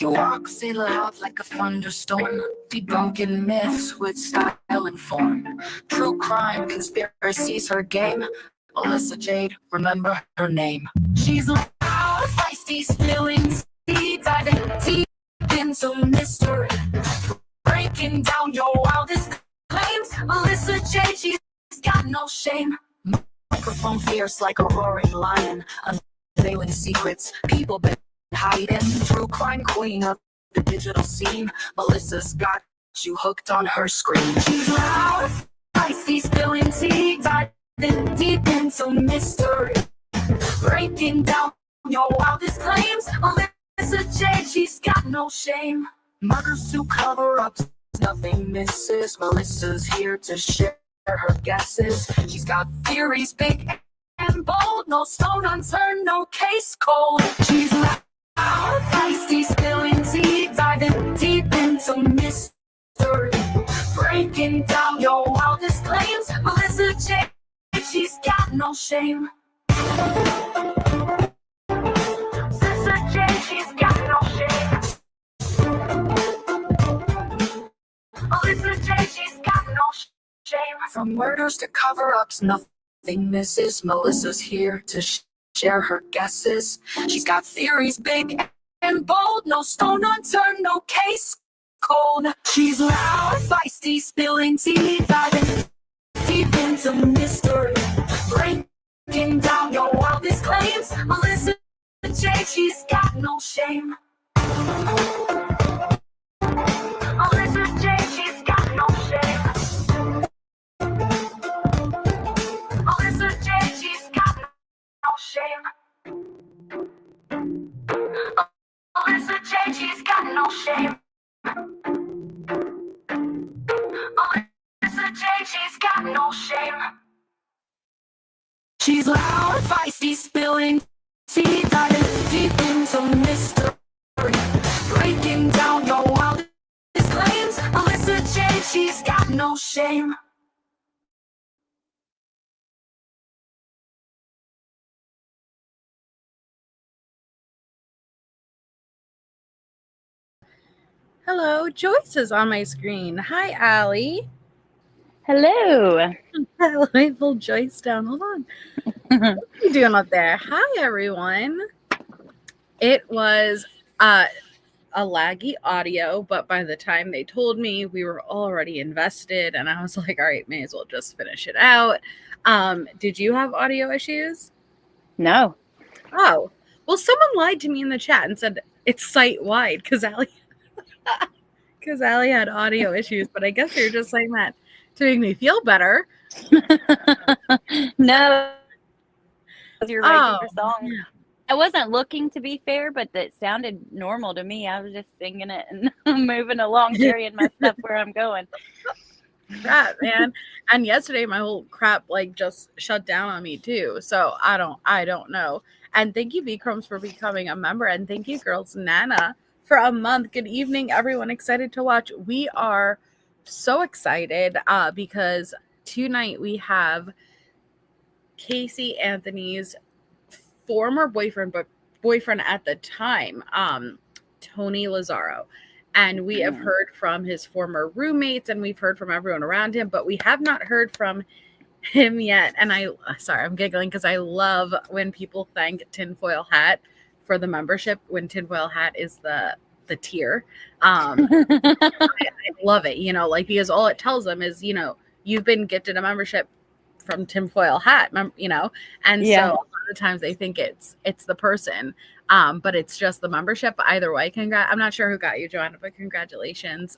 He walks in loud like a thunderstorm, debunking myths with style and form. True crime, conspiracies, her game. Melissa Jade, remember her name. She's loud, feisty, spilling tea, diving deep into mystery, breaking down your wildest claims. Melissa Jade, she's got no shame. Microphone fierce like a roaring lion, unveiling secrets people been hiding. True crime queen of the digital scene. Melissa's got you hooked on her screen. She's loud, feisty, spilling tea, diving deep into mystery, breaking down your wildest claims. Melissa Jade, she's got no shame. Murders to cover ups, nothing misses. Melissa's here to share her guesses. She's got theories big and bold, no stone unturned, no case cold. She's loud, feisty, spilling tea, diving deep into mystery, breaking down your wildest claims. Melissa Jade, she's got no shame. Melissa Jade, she's got no shame. Melissa Jade, she's got no shame. From murders to cover-ups, nothing misses. Melissa's here to share her guesses. She's got theories big and bold, no stone unturned, no case cold. She's loud, feisty, spilling tea, diving deep into mystery, breaking down your wildest claims. Melissa Jade, she's got no shame. Melissa Jade, she's got no shame. Melissa Jade, she's got no shame. Melissa Jade, she's got no shame. Melissa Jade, she's got no shame. She's loud, feisty, spilling tea, diving deep into mystery, breaking down your wildest claims. Melissa Jade, she's got no shame. Hello, Joyce is on my screen. Hi, Allie. Hello. Let me pull Joyce down. Hold on. What are you doing up there? Hi, everyone. It was a laggy audio, but by the time they told me, we were already invested, and I was like, all right, may as well just finish it out. Did you have audio issues? No. Oh, well, someone lied to me in the chat and said it's site-wide because Allie had audio issues, but I guess you're just saying that to make me feel better. No. You're writing for song. Yeah. I wasn't looking to be fair, but it sounded normal to me. I was just singing it and moving along, carrying my stuff where I'm going. Crap, man. And yesterday my whole crap just shut down on me too. So I don't know. And thank you, B Crumbs, for becoming a member. And thank you, Girls Nana, for a month. Good evening, everyone. Excited to watch. We are so excited because tonight we have Casey Anthony's former boyfriend, but boyfriend at the time, Tony Lazzaro. And we have heard from his former roommates, and we've heard from everyone around him, but we have not heard from him yet. And I'm giggling because I love when people thank Tinfoil Hat for the membership, when Tinfoil Hat is the tier. I love it, because all it tells them is, you've been gifted a membership from Tinfoil Hat, and so a lot of times they think it's the person, but it's just the membership. Either way, I'm not sure who got you, Joanna, but congratulations.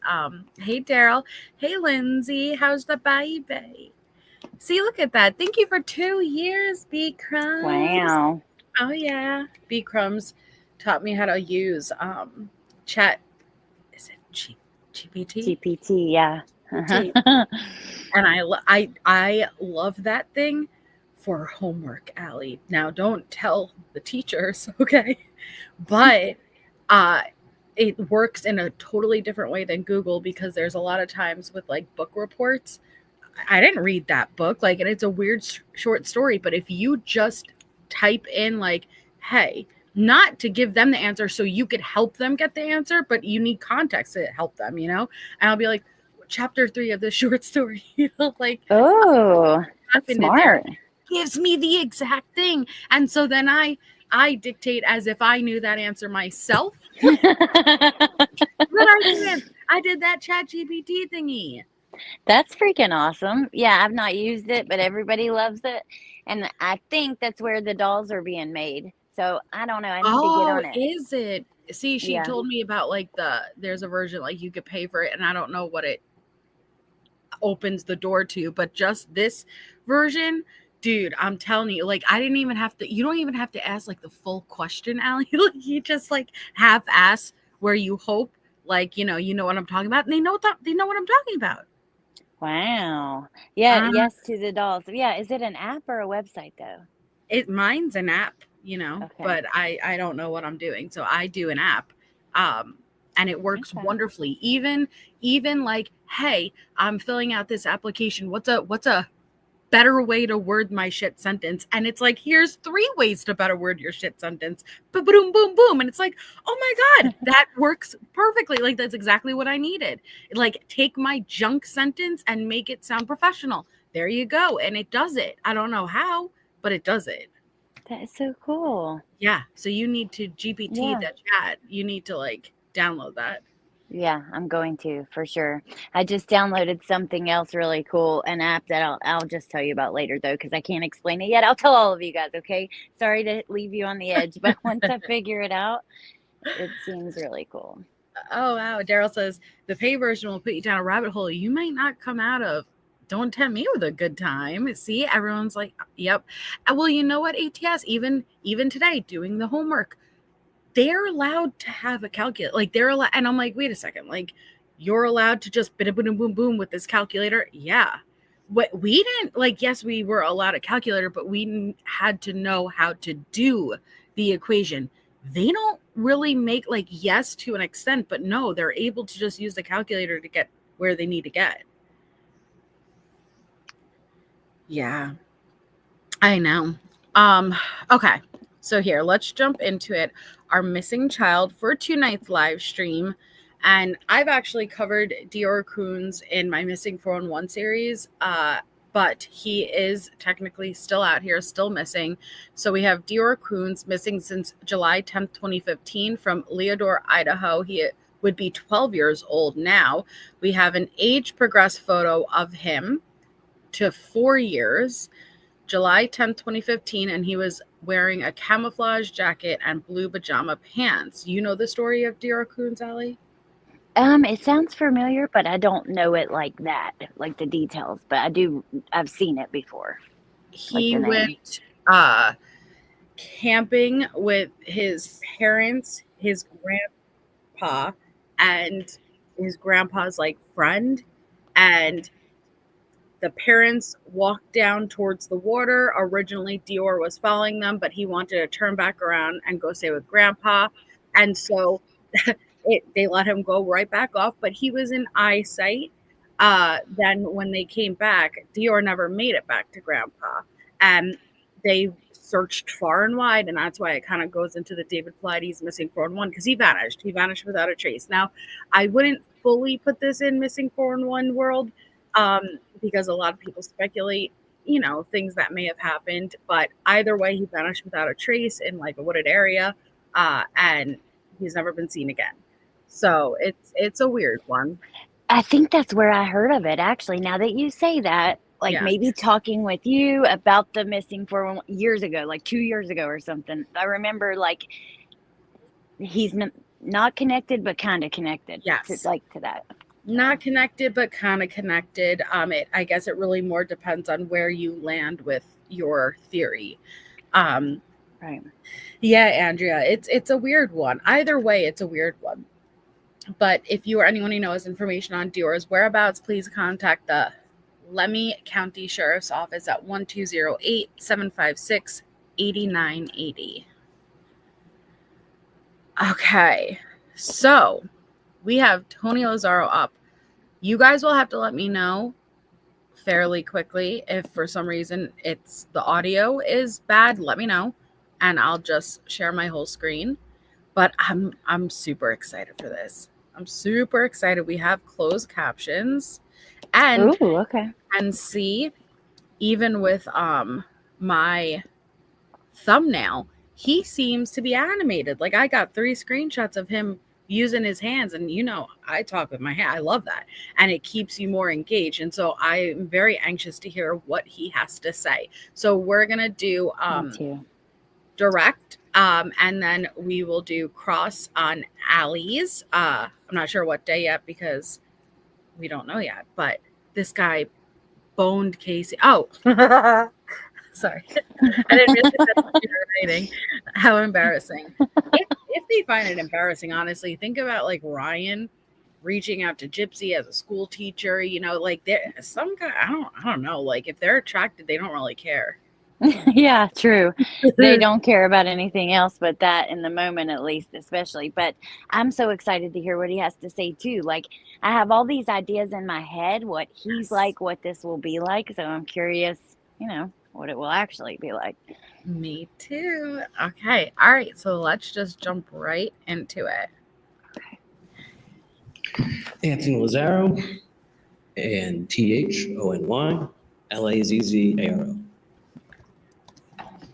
Hey, Daryl. Hey, Lindsay. How's the baby? See, look at that. Thank you for 2 years, B Crumbs. Wow. Oh, yeah. B Crumbs taught me how to use chat. Is it GPT? GPT, yeah. And I love that thing for homework, Allie. Now, don't tell the teachers, okay? But it works in a totally different way than Google, because there's a lot of times with book reports. I didn't read that book, and it's a weird short story, but if you just type in hey, not to give them the answer so you could help them get the answer, but you need context to help them, you know? And I'll be like, chapter 3 of the short story, you know, like, Oh, that's happened in there smart. gives me the exact thing. And so then I dictate as if I knew that answer myself. But I did. I did that chat GPT thingy. That's freaking awesome. Yeah, I've not used it, but everybody loves it. And I think that's where the dolls are being made. So I don't know. I need to get Oh, on it. is it? See, she Yeah. told me about like there's a version like you could pay for it, and I don't know what it opens the door to, but just this version, dude, I'm telling you, like I didn't even have to, you don't even have to ask like the full question, Allie. Like you just like half ask where you hope, like, you know what I'm talking about, and they know what I'm talking about. Wow. Yeah, yes to the dolls. Yeah, is it an app or a website though? Mine's an app, you know, Okay. but I don't know what I'm doing, so I do an app, and it works Okay. wonderfully. Even like, hey, I'm filling out this application. What's a better way to word my shit sentence? And it's like, here's 3 ways to better word your shit sentence. But boom, boom, boom, and it's like, oh my god, that works perfectly. Like that's exactly what I needed. Like take my junk sentence and make it sound professional. There you go, and it does it. I don't know how, but it does it. That is so cool. Yeah. So you need to GPT Yeah. that chat. You need to like download that. Yeah, I'm going to for sure. I just downloaded something else really cool, an app that I'll just tell you about later though, because I can't explain it yet. I'll tell all of you guys, okay? Sorry to leave you on the edge, but once I figure it out, it seems really cool. Oh wow. Daryl says the pay version will put you down a rabbit hole you might not come out of. Don't tempt me with a good time. See, everyone's like, yep. Well, you know what, ATS, even today, doing the homework, they're allowed to have a calculator. Like they're allowed, and I'm like, wait a second, like you're allowed to just boom, boom, boom, boom with this calculator. Yeah. What we didn't like, yes, we were allowed a calculator, but we had to know how to do the equation. They don't really make like yes to an extent, but no, they're able to just use the calculator to get where they need to get. Yeah, I know. Okay. So here, let's jump into it. Our missing child for 2 nights live stream. And I've actually covered Dior Coons in my Missing 411 series. But he is technically still out here, still missing. So we have Dior Coons missing since July 10th, 2015 from Leodore, Idaho. He would be 12 years old now. We have an age progressed photo of him to 4 years. July 10th, 2015, and he was wearing a camouflage jacket and blue pajama pants. You know the story of Dior Coons, Allie? It sounds familiar, but I don't know it like that, like the details, but I've seen it before. He the name. went camping with his parents, his grandpa, and his grandpa's like friend, and the parents walked down towards the water. Originally, Dior was following them, but he wanted to turn back around and go stay with grandpa. And so they let him go right back off, but he was in eyesight. Then when they came back, Dior never made it back to grandpa. And they searched far and wide, and that's why it kind of goes into the David Pilates missing 411, because he vanished. He vanished without a trace. Now, I wouldn't fully put this in missing 411 world, because a lot of people speculate, things that may have happened. But either way, he vanished without a trace in like a wooded area, and he's never been seen again. So it's a weird one. I think that's where I heard of it, actually. Now that you say that, like Yeah. maybe talking with you about the missing 411 years ago, like 2 years ago or something. I remember like he's not connected, but kind of connected. Yes. To that. Not connected, but kind of connected. I guess it really more depends on where you land with your theory. Right. Yeah, Andrea, it's a weird one. Either way, it's a weird one. But if you or anyone who knows information on Dior's whereabouts, please contact the Lemhi County Sheriff's Office at 1208-756-8980. Okay, so we have Tony Lazaro up. You guys will have to let me know fairly quickly if for some reason the audio is bad. Let me know. and I'll just share my whole screen. But I'm super excited for this. I'm super excited. We have closed captions, and Ooh, okay. see, even with my thumbnail, he seems to be animated. Like, I got 3 screenshots of him using his hands, and I talk with my hand. I love that, and it keeps you more engaged. And so I'm very anxious to hear what he has to say. So we're gonna do Me too. direct, and then we will do cross on Allie's. I'm not sure what day yet because we don't know yet, but this guy boned Casey. Oh, sorry. I didn't realize that's what you were writing. How embarrassing. If they find it embarrassing, honestly, think about like Ryan reaching out to Gypsy as a school teacher, like there some guy, I don't know, like if they're attracted, they don't really care. Yeah, true. They don't care about anything else but that in the moment, at least, especially. But I'm so excited to hear what he has to say too. Like, I have all these ideas in my head, what he's like, what this will be like. So I'm curious, what it will actually be like. Me too. Okay. All right. So let's just jump right into it. Anthony Lazaro, ANTHONY, LAZZARO.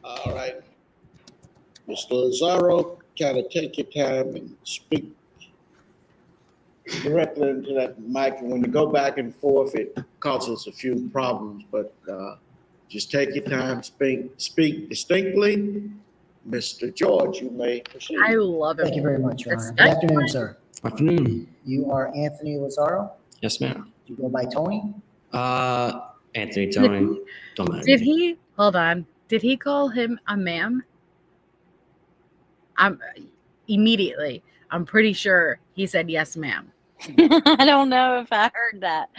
All right. Mr. Lazaro, kind of take your time and speak directly into that mic. And when you go back and forth, it causes a few problems, but just take your time, speak distinctly. Mr. George, you may proceed. I love it. Thank you very much, Your Honor. Good Respect. afternoon, sir. Afternoon. You are Anthony Lazaro. Yes, ma'am. You go by Tony. Anthony, Tony, don't mind Did me. he hold on? Did he call him a ma'am? Immediately. I'm pretty sure he said yes, ma'am. I don't know if I heard that.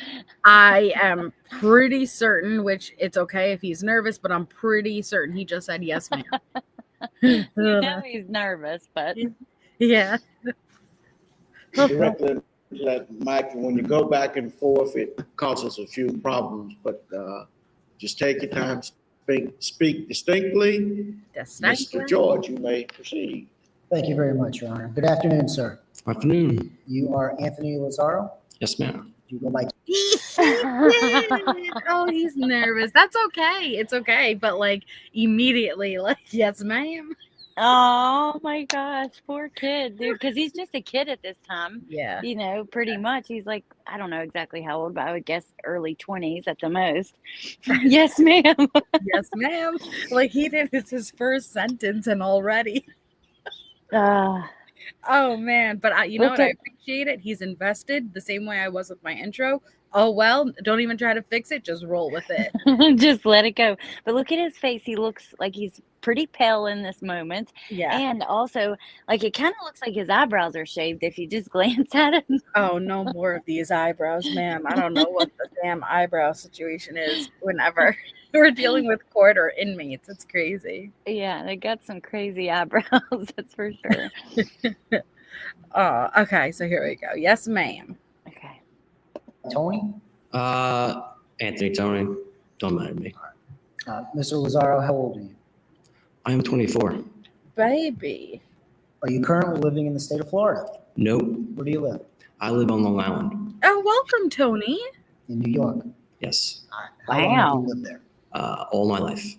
I am pretty certain, which it's okay if he's nervous, but I'm pretty certain he just said yes, ma'am. No, he's nervous, but Yeah. Directly into that mic. And when you go back and forth, it causes a few problems, but just take your time, speak distinctly. Mr. George, you may proceed. Thank you very much, Your Honor. Good afternoon, sir. Afternoon. You are Anthony Lazaro. Yes, ma'am. You go by Oh, he's nervous. That's okay. It's okay. But like immediately, like, yes, ma'am. oh my gosh, poor kid, dude, because he's just a kid at this time. Yeah. Pretty much. He's like, I don't know exactly how old, but I would guess early 20s at the most. Yes, ma'am. Yes, ma'am. Like it's his first sentence and already. Oh man, but I appreciate it. He's invested the same way I was with my intro. Oh well, don't even try to fix it. Just roll with it. Just let it go. But look at his face. He looks like he's pretty pale in this moment. Yeah. And also, like, it kind of looks like his eyebrows are shaved if you just glance at him. Oh, no more of these eyebrows, ma'am. I don't know what the damn eyebrow situation is whenever we're dealing with court or inmates. It's crazy. Yeah, they got some crazy eyebrows, that's for sure. Oh, okay. So here we go. Yes, ma'am. Okay. Tony. Anthony, Tony, don't mind me. Mr. Lazaro, how old are you? I am 24. Baby. Are you currently living in the state of Florida? Nope. Where do you live? I live on Long Island. Oh, welcome, Tony. In New York. Yes. How long have you lived there? All my life.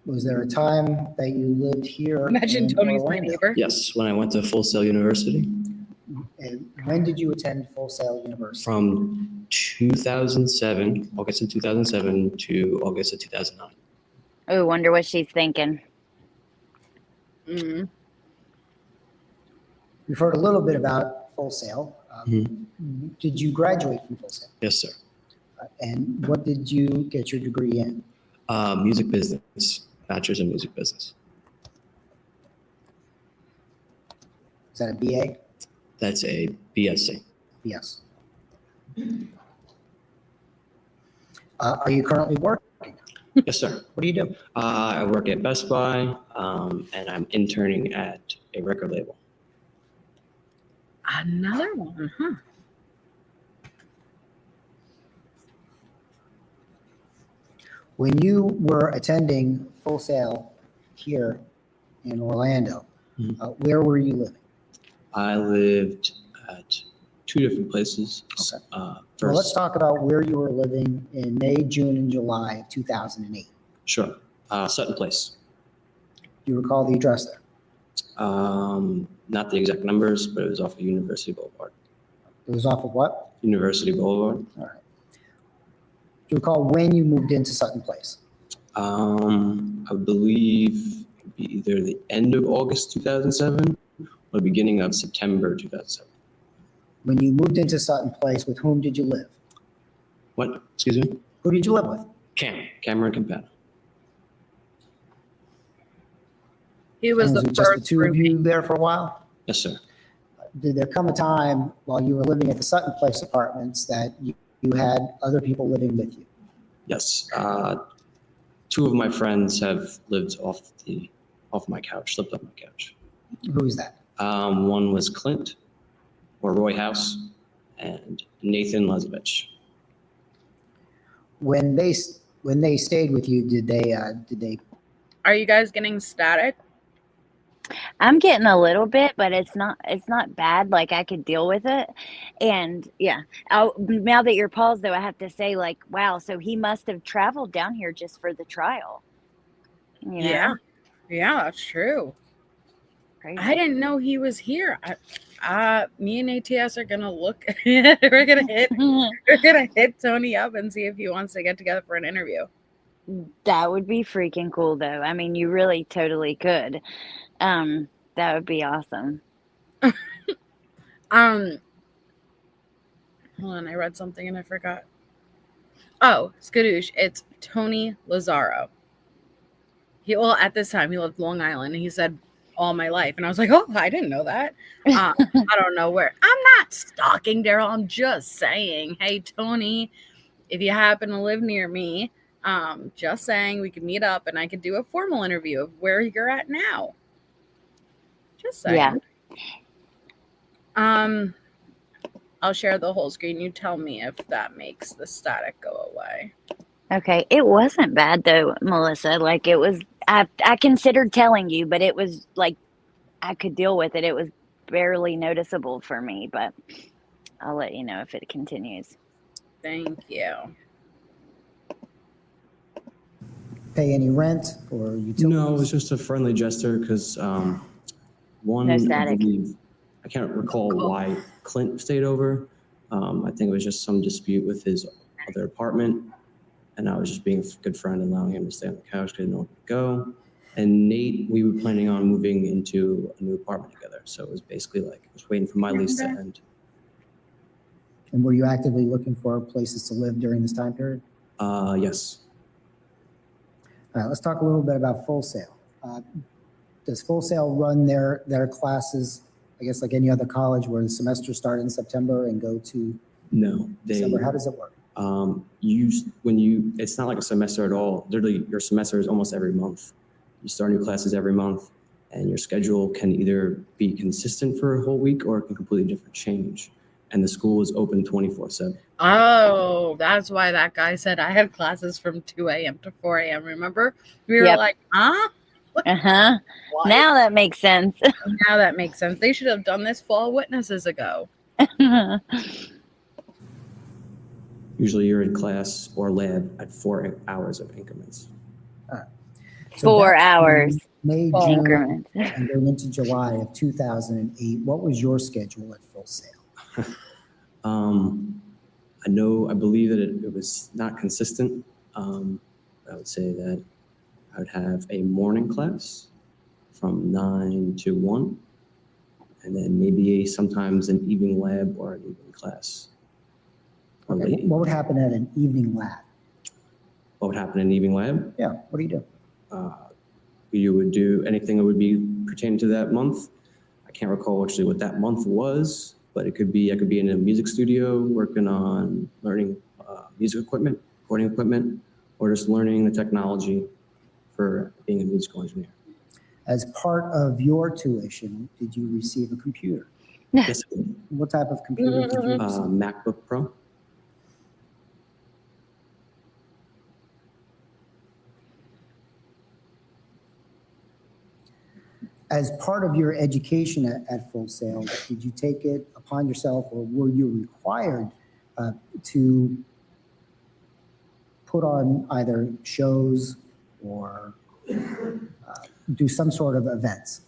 Was there a time that you lived here? Imagine in Tony's my Orlando? neighbor. Yes, when I went to Full Sail University And when did you attend Full Sail University? from 2007, August of 2007 to August of 2009. Oh, wonder what she's thinking. Mm. We've heard a little bit about Full Sail. Did you graduate from Full Sail? Yes, sir. And what did you get your degree in? Music business, bachelor's in music business. Is that a BA? That's a BSc. Yes. Are you currently working? Yes, sir. What do you do? I work at Best Buy, and I'm interning at a record label. Another one, huh? When you were attending Full Sail here in Orlando. Mhm. Where were you living? I lived at two different places. Okay. First, Well, let's talk about where you were living in May, June, and July of 2008. Sure. Sutton Place. Do you recall the address there? Not the exact numbers, but it was off of University Boulevard. It was off of what? University Boulevard. All right. Do you recall when you moved into Sutton Place? I believe it'd be either the end of August 2007 or the beginning of September 2007. When you moved into Sutton Place, with whom did you live? What? Excuse me? Who did you live with? Cameron Campana. He was And the was it just the first two of roommate. you there for a while? Yes, sir. Did there come a time while you were living at the Sutton Place apartments that you had other people living with you? Yes. Two of my friends have lived off my couch, slept off my couch. Who is that? One was Clint, or Roy House, and Nathan Lazovich. When they stayed with you, did they? Are you guys getting static? I'm getting a little bit, but it's not bad. Like I could deal with it. And yeah, now that you're paused though, I have to say like, wow, so he must have traveled down here just for the trial. You know? Yeah, that's true. Crazy. I didn't know he was here. Me and ATS are gonna look. we're gonna hit Tony up and see if he wants to get together for an interview. That would be freaking cool though. I mean, you really totally could. That would be awesome. Hold on, I read something and I forgot. Oh, Skadoosh, it's Tony Lazaro. At this time he lived Long Island and he said all my life. And I was like, oh, I didn't know that. I don't know where. I'm not stalking Daryl. I'm just saying, hey, Tony, if you happen to live near me, just saying we could meet up and I could do a formal interview of where you're at now. Just saying. Yeah. I'll share the whole screen. You tell me if that makes the static go away. Okay. It wasn't bad though, Melissa. Like it was, I considered telling you, but it was like, I could deal with it. It was barely noticeable for me, but I'll let you know if it continues. Thank you. Pay any rent or utilities? No, it was just a friendly gesture because one, No static. I can't recall why Clint stayed over. I think it was just some dispute with his other apartment, and I was just being a good friend, allowing him to stay on the couch because I didn't know where to go. And Nate, we were planning on moving into a new apartment together, so it was basically like I was waiting for my lease to end. And were you actively looking for places to live during this time period? Yes. All right, let's talk a little bit about Full Sail. Does Full Sail run their classes, I guess like any other college, where the semester starts in September and go to No, December? How does it work? It's not like a semester at all. Literally, your semester is almost every month. You start new classes every month, and your schedule can either be consistent for a whole week or it can completely different change. And the school is open 24/7. Oh, that's why that guy said I had classes from 2 a.m. to 4 a.m. Remember? We were Yep. like, huh? Uh-huh. What? Now that makes sense. Now that makes sense. They should have done this fall witnesses ago. Usually you're in class or lab at 4 hours of increments. So 4 back in hours May, June, increments. and going into July of 2008, what was your schedule at Full Sail? I believe that it was not consistent. I would say that I would have a morning class from 9 to 1, and then maybe sometimes an evening lab or an evening class. Okay, what would happen at an evening lab? What would happen in an evening lab? Yeah, what do you do? You would do anything that would be pertaining to that month. I can't recall actually what that month was, but I could be in a music studio working on learning music equipment, recording equipment, or just learning the technology for being a musical engineer. As part of your tuition, did you receive a computer? Yes, I did. What type of computer did you receive? MacBook Pro. As part of your education at Full Sail, did you take it upon yourself, or were you required to put on either shows or do some sort of events?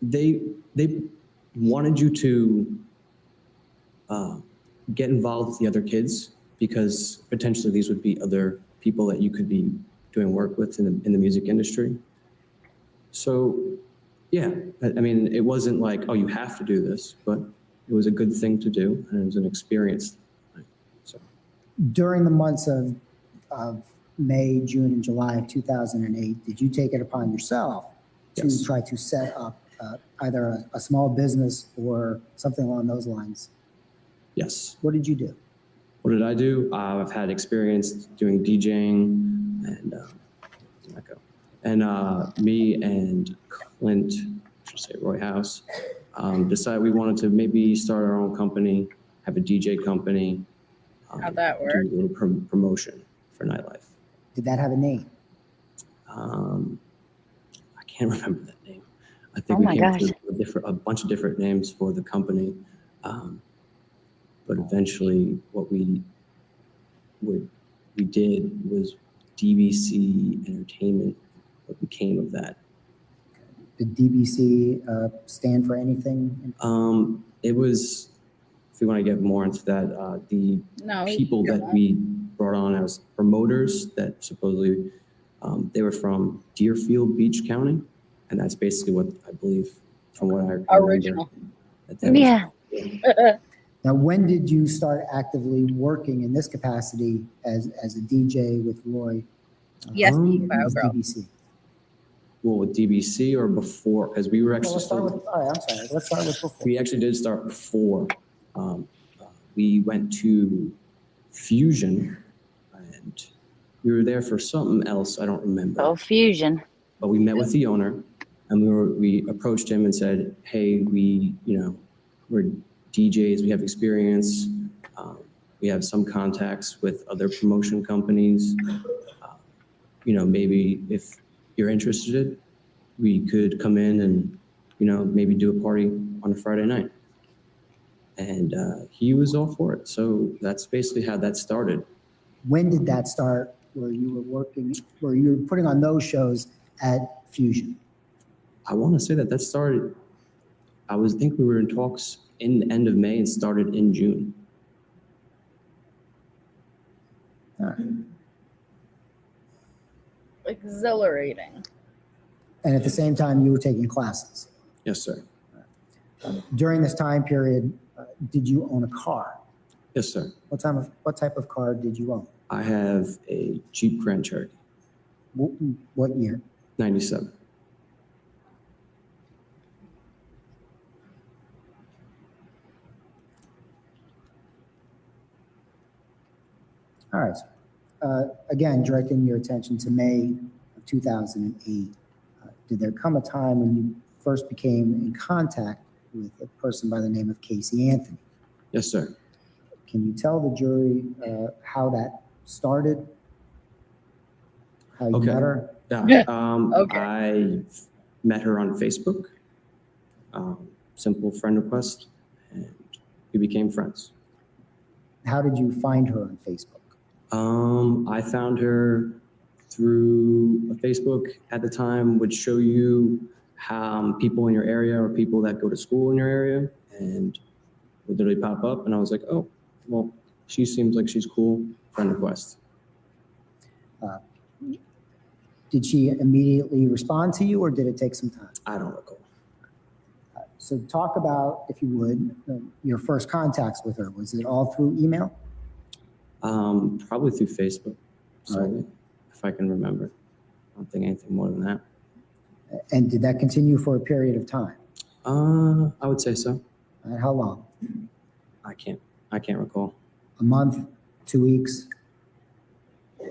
They wanted you to get involved with the other kids because potentially these would be other people that you could be doing work with in the music industry. So, yeah, I mean, it wasn't like, oh, you have to do this, but it was a good thing to do, and it was an experience. So, During the months of May, June, and July of 2008, did you take it upon yourself to Yes. try to set up either a small business or something along those lines? yes. What did you do? What did I do? I've had experience doing DJing and me and Clint, I should say Roy House, decided we wanted to maybe start our own company, have a DJ company. How'd that work? Do a little promotion for nightlife. Did that have a name? I can't remember that name. I think Oh we my came gosh. to a bunch of different names for the company. But eventually what we did was DBC Entertainment, what became of that. Did DBC stand for anything? It was, if you want to get more into that, the No, people that we brought on as promoters that supposedly they were from Deerfield Beach County, and that's basically what I believe, from what I remember. Original. that was- Yeah. Now, when did you start actively working in this capacity as a DJ with Roy? Yes, as girl. DBC? Well, with DBC or before, because we were Well, actually let's start with, all right, I'm sorry. Let's start with before. we actually did start before. We went to Fusion, and we were there for something else. I don't remember. Oh, fusion. But we met with the owner, and we approached him and said, "Hey, we're DJs. We have experience. We have some contacts with other promotion companies. Maybe if you're interested, we could come in and maybe do a party on a Friday night." And he was all for it. So that's basically how that started. When did that start where you were putting on those shows at Fusion? I want to say that started, I think we were in talks in the end of May and started in June. All right. Exhilarating. And at the same time, you were taking classes. Yes, sir. During this time period, did you own a car? Yes, sir. What type of car did you own? I have a Jeep Grand Cherokee, What year? 97. All right. Again, directing your attention to May of 2008, did there come a time when you first became in contact with a person by the name of Casey Anthony? Yes, sir. Can you tell the jury how that started? How you Okay. met her? Yeah. Okay. I met her on Facebook, simple friend request, and we became friends. How did you find her on Facebook? I found her through Facebook at the time would show you how people in your area or people that go to school in your area, and would literally pop up, and I was like, oh, well, she seems like she's cool, friend request. Did she immediately respond to you, or did it take some time? I don't recall. So talk about, if you would, your first contacts with her. Was it all through email? Probably through Facebook, solely, Right. if I can remember. I don't think anything more than that. And did that continue for a period of time? I would say so. How long? I can't recall. A month? 2 weeks?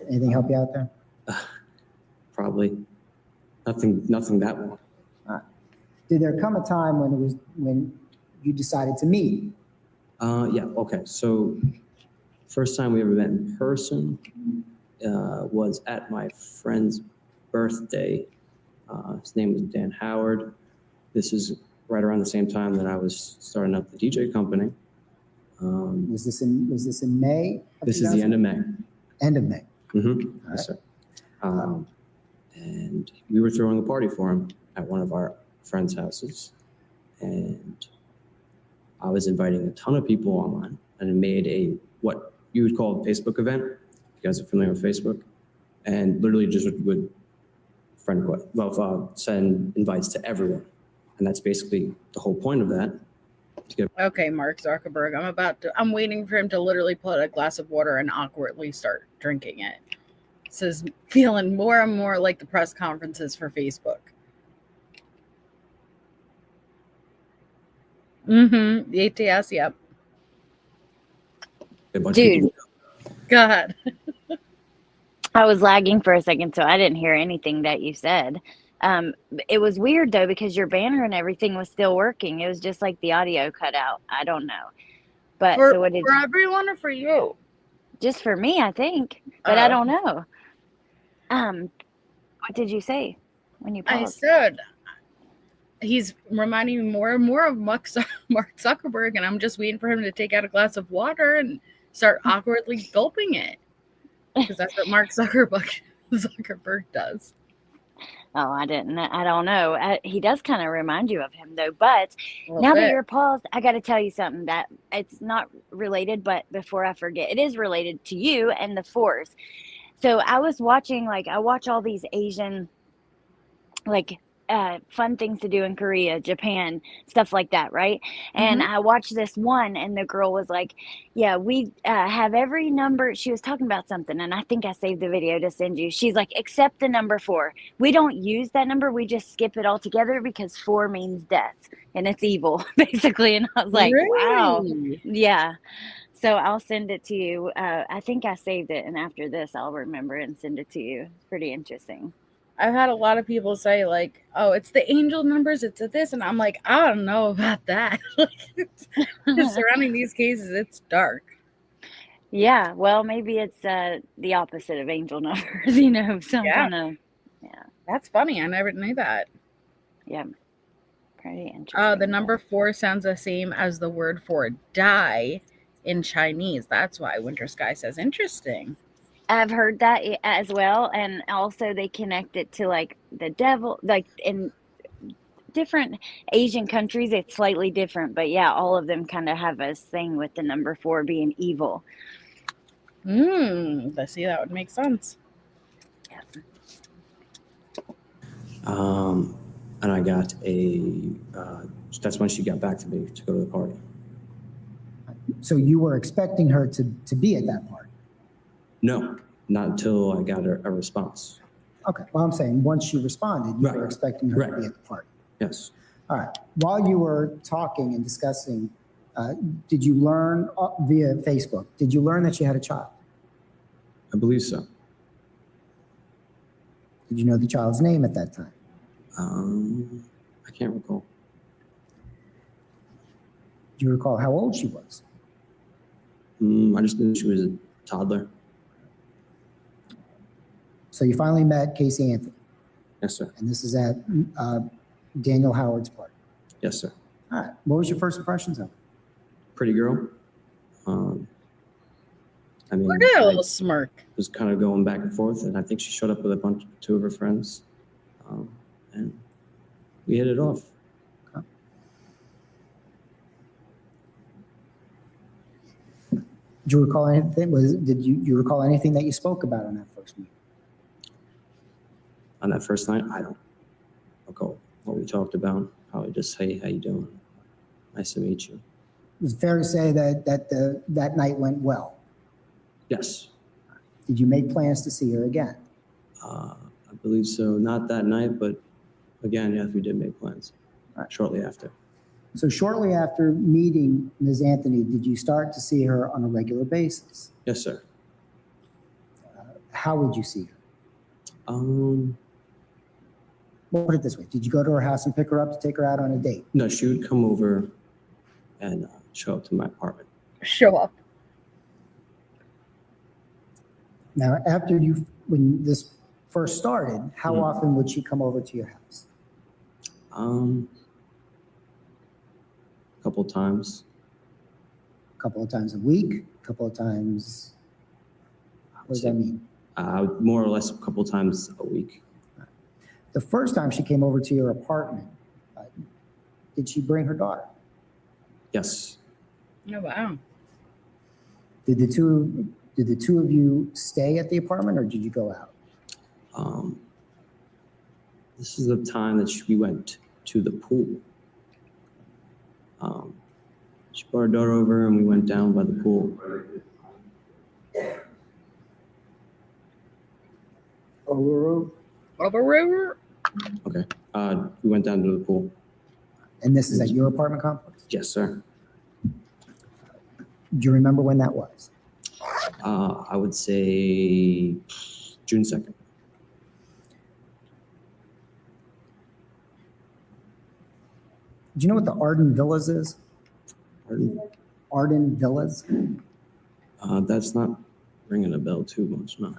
Anything help you out there? Probably nothing that long. Did there come a time when you decided to meet? Yeah, okay. So first time we ever met in person was at my friend's birthday His name was Dan Howard. This is right around the same time that I was starting up the DJ company. Was this in May? This is the end of May. End of May. Mm-hmm. Yes, sir. And we were throwing a party for him at one of our friends' houses. And I was inviting a ton of people online and made a, what you would call a Facebook event. You guys are familiar with Facebook. And literally just would send invites to everyone. And that's basically the whole point of that. Okay, Mark Zuckerberg, I'm waiting for him to literally put a glass of water and awkwardly start drinking it. This is feeling more and more like the press conferences for Facebook. Mm-hmm. The ATS, yep. Dude. Go ahead. I was lagging for a second, so I didn't hear anything that you said. It was weird though, because your banner and everything was still working. It was just like the audio cut out. I don't know. But For, so what did for you, everyone or for you? just for me, I think, but I don't know. What did you say when you I paused? said he's reminding me more and more of Mark Zuckerberg, and I'm just waiting for him to take out a glass of water and start awkwardly gulping it, because that's what Mark Zuckerberg does. Oh, I don't know. He does kind of remind you of him though. But now that bit. you're paused, I got to tell you something that it's not related, but before I forget, it is related to you and the Force. So I was watching, I watch all these Asian, fun things to do in Korea, Japan, stuff like that, right? And I watched this one, and the girl was like, yeah, we have every number. She was talking about something, and I think I saved the video to send you. She's like, except the number 4. We don't use that number. We just skip it altogether because 4 means death, and it's evil, basically. And I was like, wow. Yeah. So I'll send it to you. I think I saved it, and after this, I'll remember it and send it to you. It's pretty interesting. I've had a lot of people say, like, oh, it's the angel numbers, it's a this, and I'm like, I don't know about that. Surrounding these cases, it's dark. Yeah, well, maybe it's the opposite of angel numbers, some kind of, yeah. That's funny. I never knew that. Yeah, pretty interesting. The number 4 sounds the same as the word for die in Chinese. That's why Winter Sky says interesting. I've heard that as well, and also they connect it to the devil, in different Asian countries it's slightly different, but yeah, all of them kind of have a thing with the number 4 being evil. I see, that would make sense. Yeah. And I got that's when she got back to me to go to the party. So you were expecting her to be at that party? No, not until I got a response. Okay. Well, I'm saying once she responded, you were expecting her to be at the party. Yes. All right. While you were talking and discussing, did you learn via Facebook, did you learn that she had a child? I believe so. Did you know the child's name at that time? I can't recall. Do you recall how old she was? I just knew she was a toddler. So you finally met Casey Anthony? Yes, sir. And this is at Daniel Howard's party? Yes, sir. All right. What was your first impressions of her? Pretty girl. Look at a little smirk. Was kind of going back and forth, and I think she showed up with two of her friends, and we hit it off. Okay. Did you recall anything? Did you recall anything that you spoke about on that first meeting? On that first night, I don't recall what we talked about. Probably just, hey, how you doing? Nice to meet you. Is it fair to say that night went well? Yes. Did you make plans to see her again? I believe so. Not that night, but again, yes, we did make plans shortly after. So shortly after meeting Ms. Anthony, did you start to see her on a regular basis? Yes, sir. How would you see her? Well, put it this way. Did you go to her house and pick her up to take her out on a date? No, she would come over and show up to my apartment. Show up. Now, when this first started, how Mhm. often would she come over to your house? A couple times. A couple of times a week, a couple of times, what does that mean? More or less a couple times a week. The first time she came over to your apartment, did she bring her daughter? Yes. Oh wow. Did the two of you stay at the apartment, or did you go out? This is the time that we went to the pool. She brought her daughter over and we went down by the pool. Okay. We went down to the pool. And this is at your apartment complex? Yes, sir. Do you remember when that was? I would say June 2nd. Do you know what the Arden Villas is? Pardon? Arden Villas? That's not ringing a bell too much, no.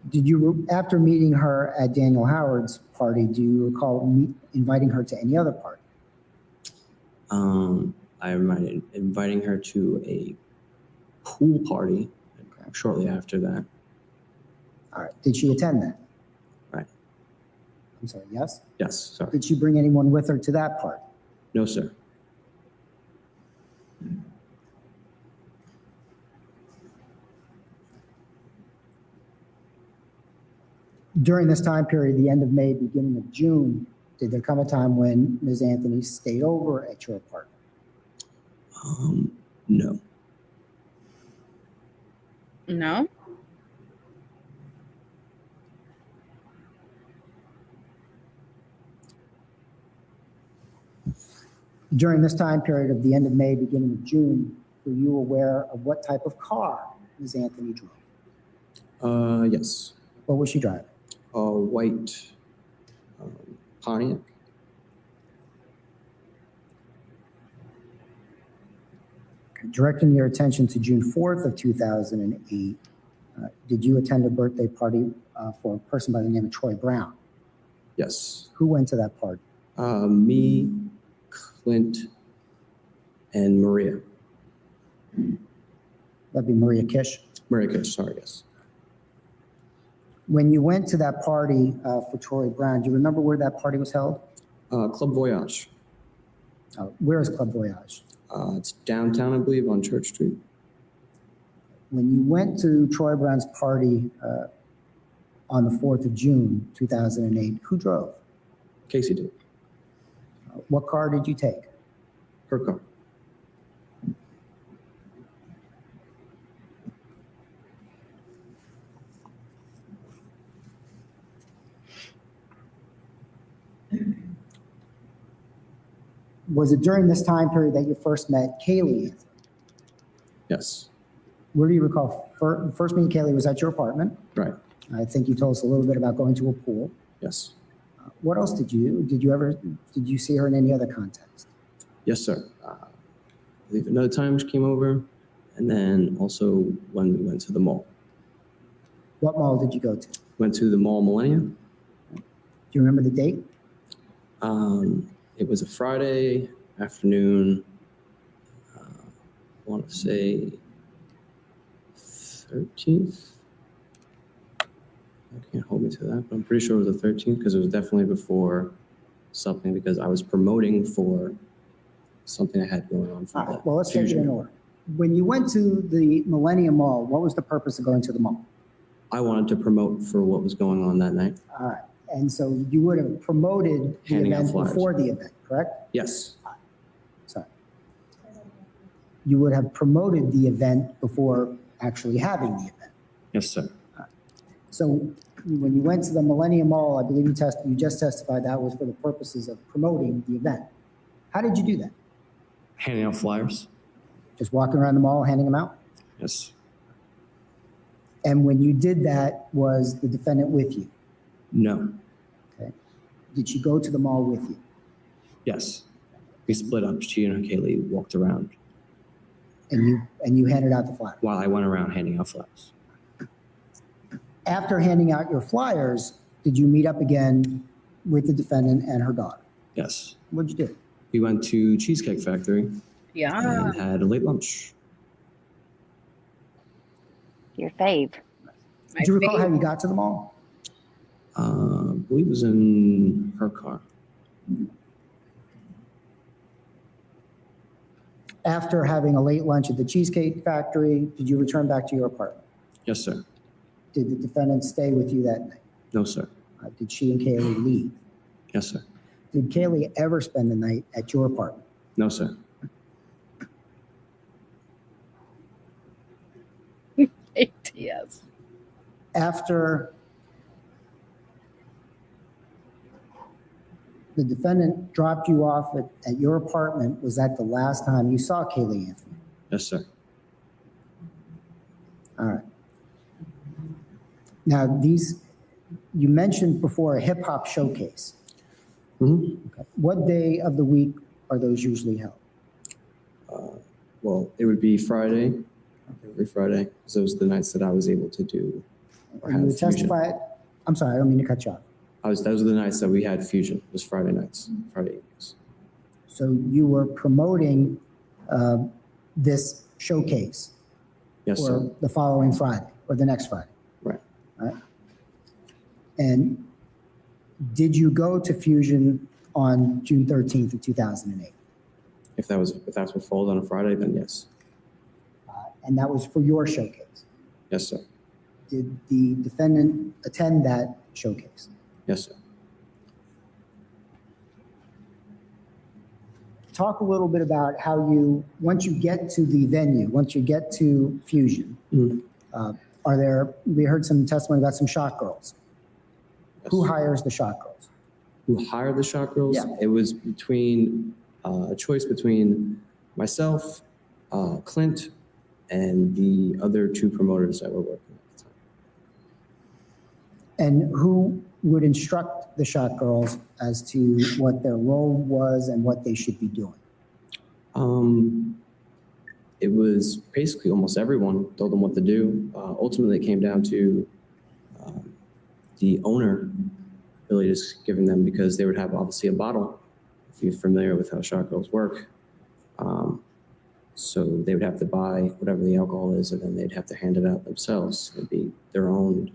Did you, after meeting her at Daniel Howard's party, do you recall inviting her to any other party? I remember inviting her to a pool party shortly after that. All right. Did she attend that? Right. I'm sorry, yes? Yes, sorry. Did she bring anyone with her to that party? No, sir. During this time period, the end of May, beginning of June, did there come a time when Ms. Anthony stayed over at your apartment? No. No. During this time period of the end of May, beginning of June, were you aware of what type of car Ms. Anthony drove? Yes. What was she driving? A white Pontiac. Directing your attention to June 4th of 2008, did you attend a birthday party for a person by the name of Troy Brown? Yes. Who went to that party? Me, Clint, and Maria. That'd be Maria Kish. Maria Kish, sorry, yes. When you went to that party for Troy Brown, do you remember where that party was held? Club Voyage. Where is Club Voyage? It's downtown, I believe, on Church Street. When you went to Troy Brown's party on the 4th of June, 2008, who drove? Casey did. What car did you take? Her car. Was it during this time period that you first met Kaylee Anthony? Yes. Where do you recall first meeting Kaylee was at your apartment? Right. I think you told us a little bit about going to a pool. Yes. What else did you see her in any other context? Yes, sir. I believe another time she came over, and then also when we went to the mall. What mall did you go to? Went to the Mall Millennium. Do you remember the date? It was a Friday afternoon. I want to say 13th. I can't hold me to that, but I'm pretty sure it was the 13th because it was definitely before something because I was promoting for something I had going on for All that. right, well, let's take it Fusion. in order. When you went to the Millennium Mall, what was the purpose of going to the mall? I wanted to promote for what was going on that night. All right, and so you would have promoted the Handing out event flyers. before the event, correct? Yes. Sorry. You would have promoted the event before actually having the event. Yes, sir. So when you went to the Millennium Mall, I believe you just testified that was for the purposes of promoting the event. How did you do that? Handing out flyers. Just walking around the mall, handing them out? Yes. And when you did that, was the defendant with you? No. Okay. Did she go to the mall with you? Yes. We split up. She and Kaylee walked around And you handed out the flyer? while I went around handing out flyers. After handing out your flyers, did you meet up again with the defendant and her daughter? Yes. What'd you do? We went to Cheesecake Factory Yeah. and had a late lunch. Your fave. Do you recall how you got to the mall? I believe it was in her car. After having a late lunch at the Cheesecake Factory, did you return back to your apartment? Yes, sir. Did the defendant stay with you that night? No, sir. Did she and Kaylee leave? Yes, sir. Did Kaylee ever spend the night at your apartment? No, sir. Yes. After the defendant dropped you off at your apartment, was that the last time you saw Kaylee Anthony? Yes, sir. All right. Now, you mentioned before a hip hop showcase. Mm-hmm. Okay. What day of the week are those usually held? Well, it would be Friday, every Friday, because those are the nights that I was able to do. Or You have would testify. I'm sorry, I don't mean to cut you off. Those are the nights that we had fusion. It was Friday nights, Friday evenings. So you were promoting this showcase Yes, for sir. the following Friday or the next Friday. Right. All right. And did you go to Fusion on June 13th of 2008? If that's what falls on a Friday, then yes. And that was for your showcase. Yes, sir. Did the defendant attend that showcase? Yes, sir. Talk a little bit about how once you get to the venue, once you get to Fusion, we heard some testimony about some shot girls. Yes. Who hires the shot girls? Who hired the shot girls? Yeah. It was between a choice between myself, Clint, and the other two promoters that were working at the time. And who would instruct the shot girls as to what their role was and what they should be doing? It was basically almost everyone told them what to do. Ultimately, it came down to the owner really just giving them, because they would have obviously a bottle, if you're familiar with how shot girls work. So they would have to buy whatever the alcohol is, and then they'd have to hand it out themselves. It'd be their own,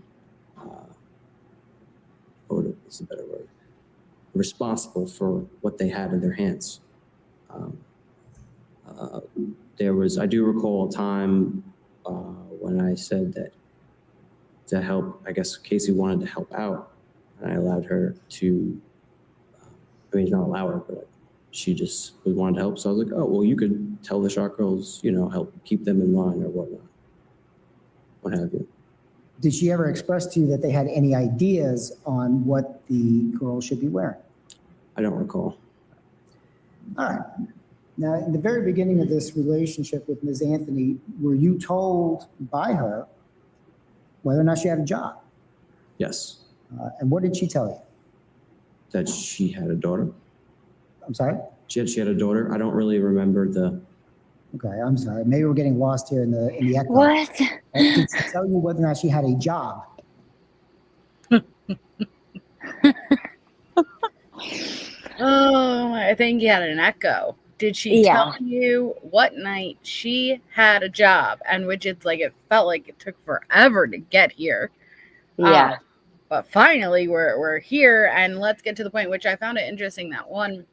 what's a better word? Responsible for what they had in their hands. I do recall a time when I said that to help, I guess Casey wanted to help out, and I allowed her to, not allow her, but she just wanted to help. So I was like, oh, well, you could tell the shot girls, help keep them in line or whatnot, what have you. Did she ever express to you that they had any ideas on what the girls should be wearing? I don't recall. All right. Now, in the very beginning of this relationship with Ms. Anthony, were you told by her whether or not she had a job? Yes. And what did she tell you? That she had a daughter. I'm sorry? She had a daughter. I don't really remember the. Okay, I'm sorry. Maybe we're getting lost here in the echo. What? Did she tell you whether or not she had a job? Oh, I think you had an echo. Did she tell you what night she had a job? And which it's like, it felt like it took forever to get here. Yeah. But finally we're here, and let's get to the point, which I found it interesting that one,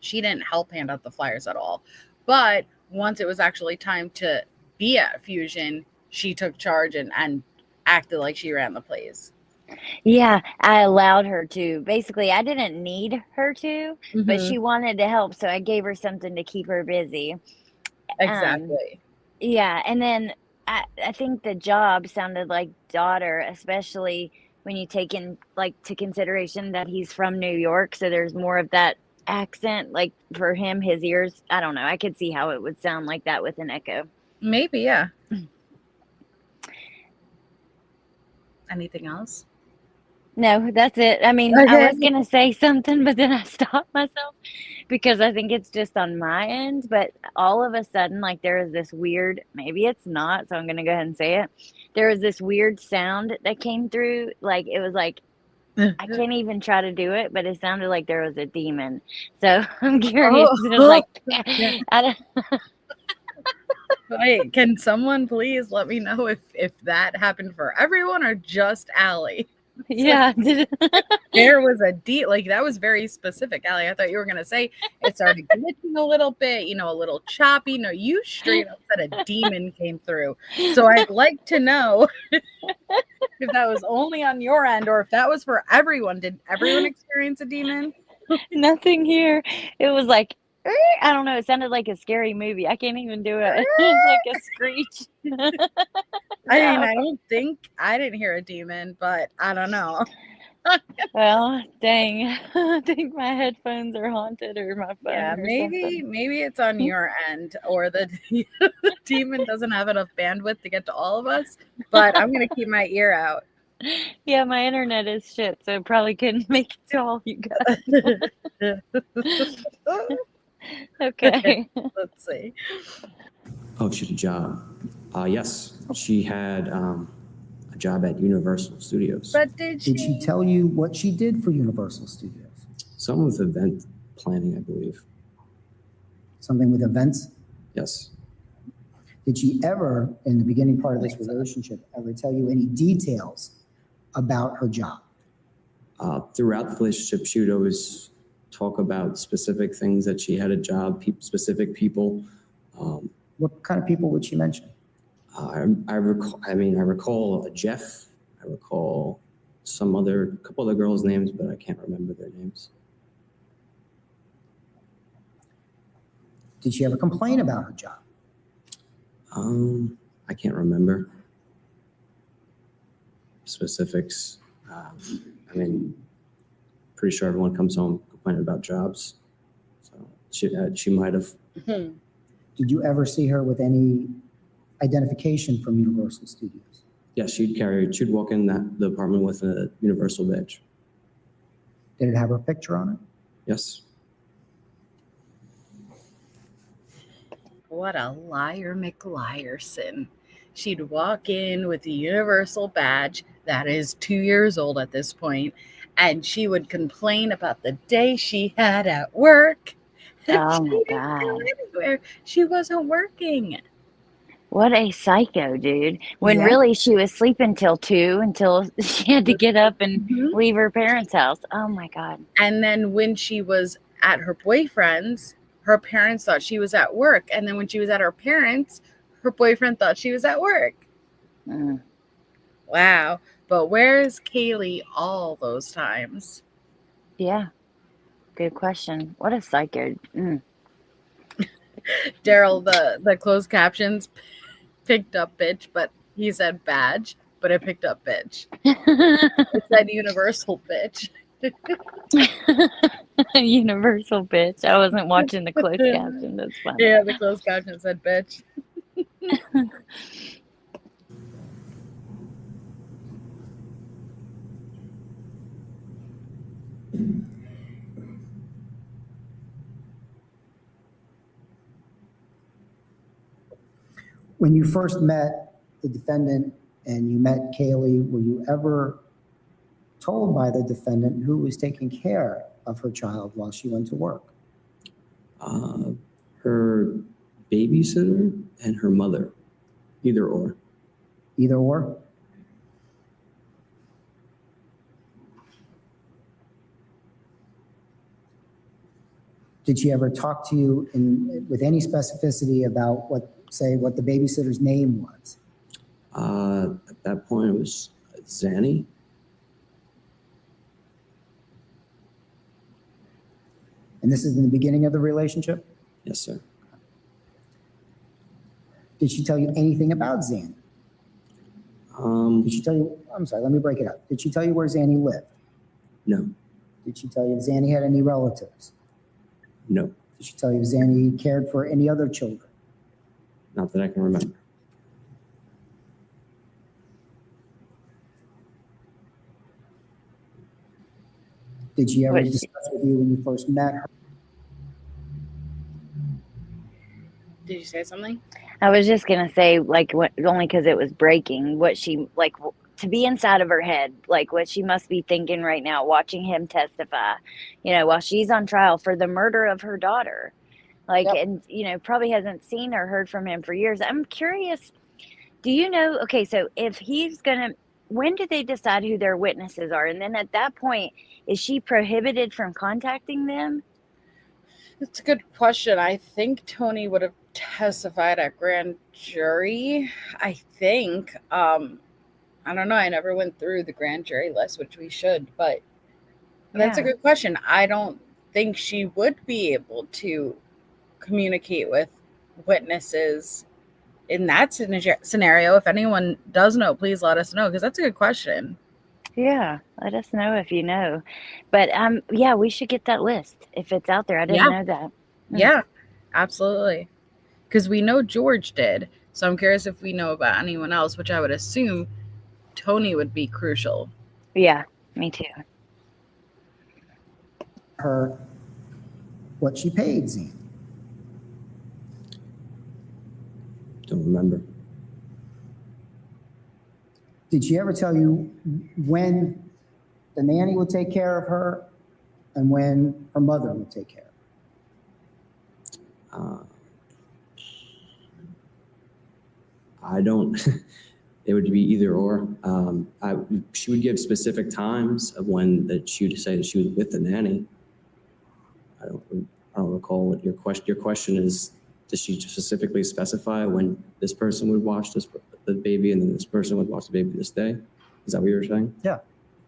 she didn't help hand out the flyers at all. But once it was actually time to be at Fusion, she took charge and acted like she ran the place. Yeah, I allowed her to. Basically, I didn't need her to, but she wanted to help, so I gave her something to keep her busy. Exactly. Yeah, and then I think the job sounded like daughter, especially when you take in to consideration that he's from New York, so there's more of that accent. Like for him, his ears, I don't know. I could see how it would sound like that with an echo. Maybe, yeah. Anything else? No, that's it. I mean, I Okay. was gonna say something, but then I stopped myself because I think it's just on my end. But all of a sudden, like there was this weird, maybe it's not, so I'm gonna go ahead and say it. There was this weird sound that came through. Like it was like I can't even try to do it, but it sounded like there was a demon. So I'm curious. It was like Yeah. I don't, Wait, can someone please let me know if that happened for everyone or just Allie? yeah. There was a like that was very specific, Allie. I thought you were gonna say it started glitching a little bit, a little choppy. No, you straight up said a demon came through. So I'd like to know if that was only on your end or if that was for everyone. Did everyone experience a demon? Nothing here. It was like I don't know. It sounded like a scary movie. I can't even do it. It's like a screech. I mean, So, I don't think I didn't hear a demon, but I don't know. well, dang. I think my headphones are haunted or my Yeah, phone or maybe something. it's on your end or the demon doesn't have enough bandwidth to get to all of us, but I'm gonna keep my ear out. Yeah, my internet is shit, so it probably couldn't make it to all you guys. Okay. Let's see. Oh, she had a job. Yes, she had a job at Universal Studios. But did Did she tell you what she did for Universal Studios? Some with event planning, I believe. Something with events? Yes. Did she ever, in the beginning part of this relationship, ever tell you any details about her job? Throughout the relationship, she would always talk about specific things that she had a job, specific people. What kind of people would she mention? I recall Jeff. I recall a couple other girls' names, but I can't remember their names. Did she ever complain about her job? I can't remember specifics. Pretty sure everyone comes home complaining about jobs. So she might have. Did you ever see her with any identification from Universal Studios? Yeah, she'd walk in the apartment with a Universal badge. Did it have her picture on it? Yes. What a liar McLiarson. She'd walk in with the Universal badge that is 2 years old at this point, and she would complain about the day she had at work. Oh She my didn't God. go anywhere. She wasn't working. What a psycho, dude. When Yeah. really she was sleeping till 2 until she had to get up and Mhm. leave her parents' house. Oh my God. And then when she was at her boyfriend's, her parents thought she was at work. And then when she was at her parents', her boyfriend thought she was at work. Mm. Wow. But where's Kaylee all those times? Yeah. Good question. What a psycho. Mm. Daryl, the closed captions picked up bitch, but he said badge, but it picked up bitch. It said universal bitch. Universal bitch. I wasn't watching the closed caption. That's funny. Yeah, the closed caption said bitch. When you first met the defendant and you met Kaylee, were you ever told by the defendant who was taking care of her child while she went to work? Her babysitter and her mother, either or. Either or? Did she ever talk to you with any specificity about what the babysitter's name was? At that point, it was Zanny. And this is in the beginning of the relationship? Yes, sir. Did she tell you anything about Zanny? Did she tell you, I'm sorry, let me break it up. Did she tell you where Zanny lived? No. Did she tell you if Zanny had any relatives? No. Did she tell you if Zanny cared for any other children? Not that I can remember. Did she ever Was she- discuss with you when you first met her? Did you say something? I was just gonna say, like, what, only because it was breaking, what she, like, to be inside of her head, like, what she must be thinking right now, watching him testify, while she's on trial for the murder of her daughter. Like, Yep. and, probably hasn't seen or heard from him for years. I'm curious, do you know, okay, so if he's gonna, when do they decide who their witnesses are? And then at that point, is she prohibited from contacting them? It's a good question. I think Tony would have testified at grand jury. I think. I don't know. I never went through the grand jury list, which we should, but that's a Yeah. good question. I don't think she would be able to communicate with witnesses in that scenario. If anyone does know, please let us know, because that's a good question. Yeah, let us know if you know. But yeah, we should get that list if it's out there. I didn't know that. Yeah, absolutely. Because we know George did. So I'm curious if we know about anyone else, which I would assume Tony would be crucial. Yeah, me too. Her what she paid Zane? Don't remember. Did she ever tell you when the nanny would take care of her and when her mother would take care of her? I don't. It would be either or. She would give specific times of when that she would say that she was with the nanny. I don't recall what your question. Your question is: does she specifically specify when this person would watch the baby and then this person would watch the baby this day? Is that what you were saying? Yeah.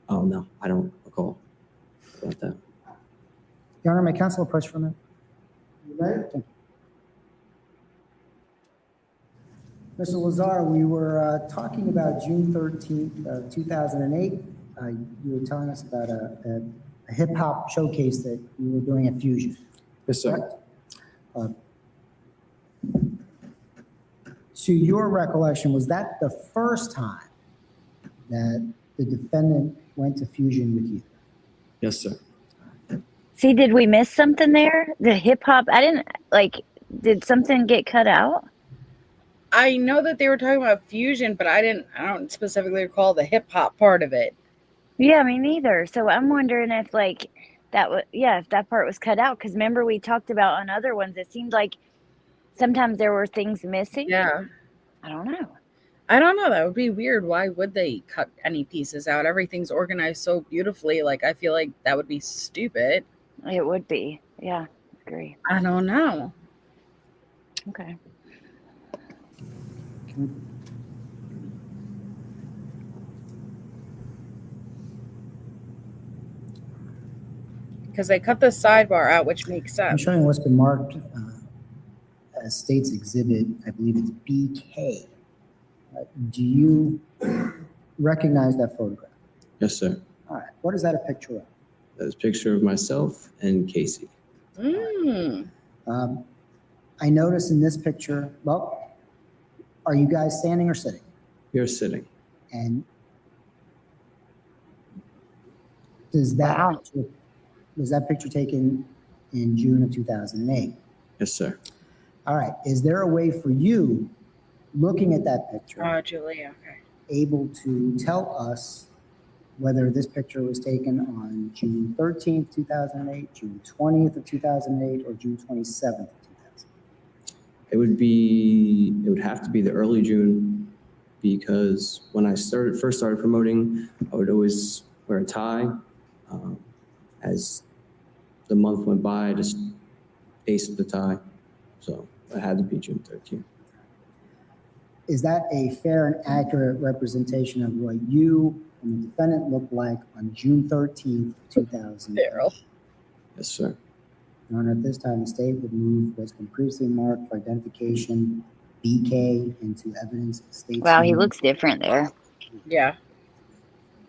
Oh no, I don't recall about that. Your Honor, may counsel approach for a minute? Thank you. Mr. Lazar, we were talking about June 13th, 2008. You were telling us about a hip-hop showcase that you were doing at Fusion. Yes, sir. Correct? To your recollection, was that the first time that the defendant went to Fusion with you? Yes, sir. See, did we miss something there? The hip hop, I didn't, did something get cut out? I know that they were talking about fusion, but I don't specifically recall the hip hop part of it. Yeah, me neither. So I'm wondering if if that part was cut out. Because remember we talked about on other ones, it seemed like sometimes there were things missing. Yeah. I don't know. That would be weird. Why would they cut any pieces out? Everything's organized so beautifully. Like, I feel like that would be stupid. It would be. Yeah, agree. I don't know. Okay. Because they cut the sidebar out, which makes I'm sense. showing what's been marked as State's Exhibit. I believe it's BK. Do you recognize that photograph? Yes, sir. All right. What is that a picture of? That's a picture of myself and Casey. Mm. I notice in this picture, well, are you guys standing or sitting? You're sitting. And was that picture taken in June of 2008? Yes, sir. All right. Is there a way for you, looking at that picture, Oh, Julia. Okay. able to tell us whether this picture was taken on June 13th, 2008, June 20th of 2008, or June 27th of 2008? It would have to be the early June, because when I first started promoting, I would always wear a tie. As the month went by, I just aced the tie. So it had to be June 13th. Is that a fair and accurate representation of what you and the defendant looked like on June 13th, 2000? Daryl. Yes, sir. Your Honor, at this time, the state would move what's been previously marked for identification, BK, into evidence. State's Wow, he name, looks different there. Yeah.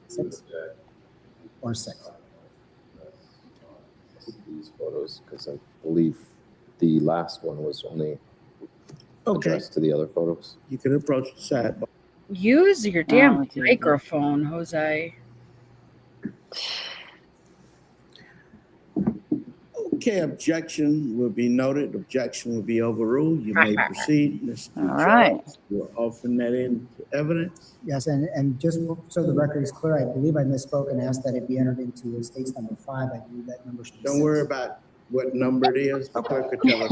6 or 6. These photos, because I believe the last one was only Okay, addressed to the other photos. you can approach the side. Use your damn Oh, Jesus. microphone, Jose. Okay, objection will be noted. Objection will be overruled. You may proceed, Mr. All right. George. You're offering that into evidence. Yes, and just so the record is clear, I believe I misspoke and asked that it be entered into estates number 5. I believe that number should be Don't 6. worry about what number it is. The clerk could tell us.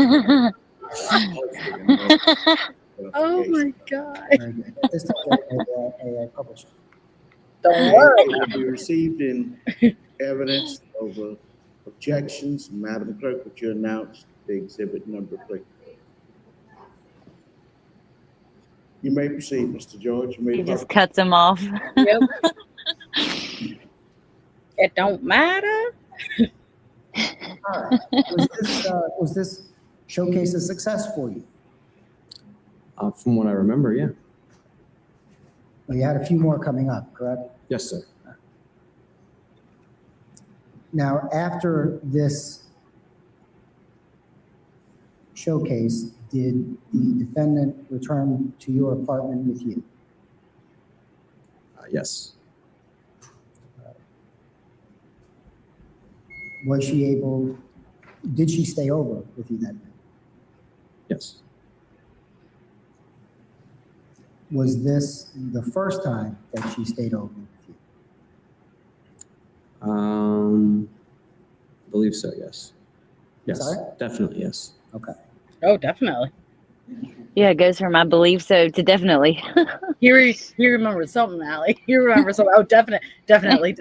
Oh my God. Very good. At this time, a publisher. Don't worry. It will be received in evidence over objections. Madam Clerk, would you announce the exhibit number, please? You may proceed, Mr. George. You may He just cuts him off. Yep. It don't matter. All right. Was this showcase a success for you? From what I remember, yeah. Well, you had a few more coming up, correct? Yes, sir. Now, after this showcase, did the defendant return to your apartment with you? Yes. Did she stay over with you that night? Yes. Was this the first time that she stayed over with you? I believe so, yes. Yes, Sorry? definitely, yes. Okay. Oh, definitely. Yeah, it goes from I believe so to definitely. He remembers something, Allie. He remembers something. Oh, definitely.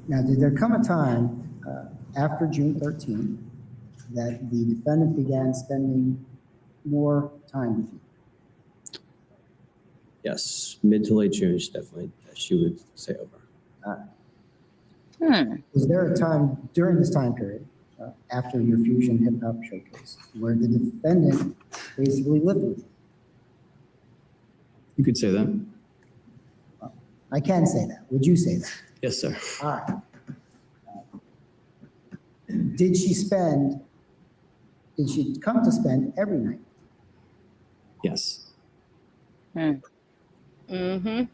Now, did there come a time after June 13th that the defendant began spending more time with you? Yes, mid to late June, she would stay over. Was there a time during this time period, after your Fusion Hip Hop Showcase, where the defendant basically lived with you? You could say that. I can say that. Would you say that? Yes, sir. All right. Did she come to spend every night? Yes. Mm-hmm.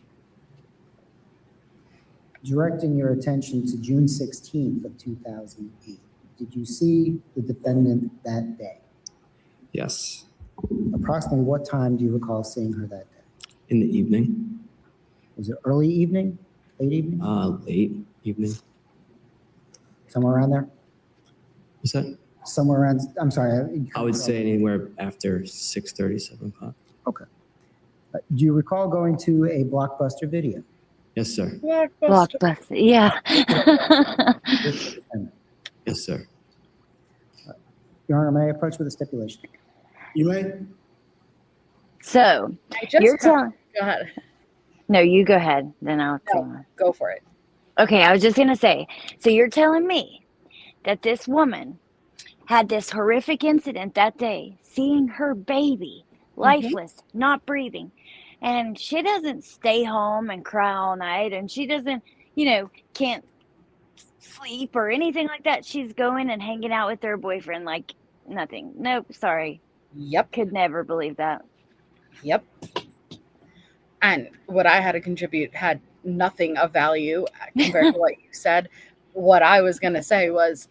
Directing your attention to June 16th of 2008, did you see the defendant that day? Yes. Approximately what time do you recall seeing her that day? In the evening. Was it early evening, late evening? Late evening. Somewhere around there? Was that? Somewhere around, I'm sorry. I would say anywhere after 6:30, 7 o'clock. Okay. Do you recall going to a Blockbuster video? Yes, sir. Blockbuster. Yeah. Yes, sir. Your Honor, may I approach with a stipulation? You may. So I just you're telling. Go ahead. No, you go ahead. Then I'll tell No, you. go for it. Okay, I was just gonna say. So you're telling me that this woman had this horrific incident that day, seeing her baby lifeless, not breathing, and she doesn't stay home and cry all night, and she doesn't, can't sleep or anything like that. She's going and hanging out with her boyfriend like nothing. Nope, sorry. Yep. Could never believe that. Yep. And what I had to contribute had nothing of value compared to what you said. What I was going to say was,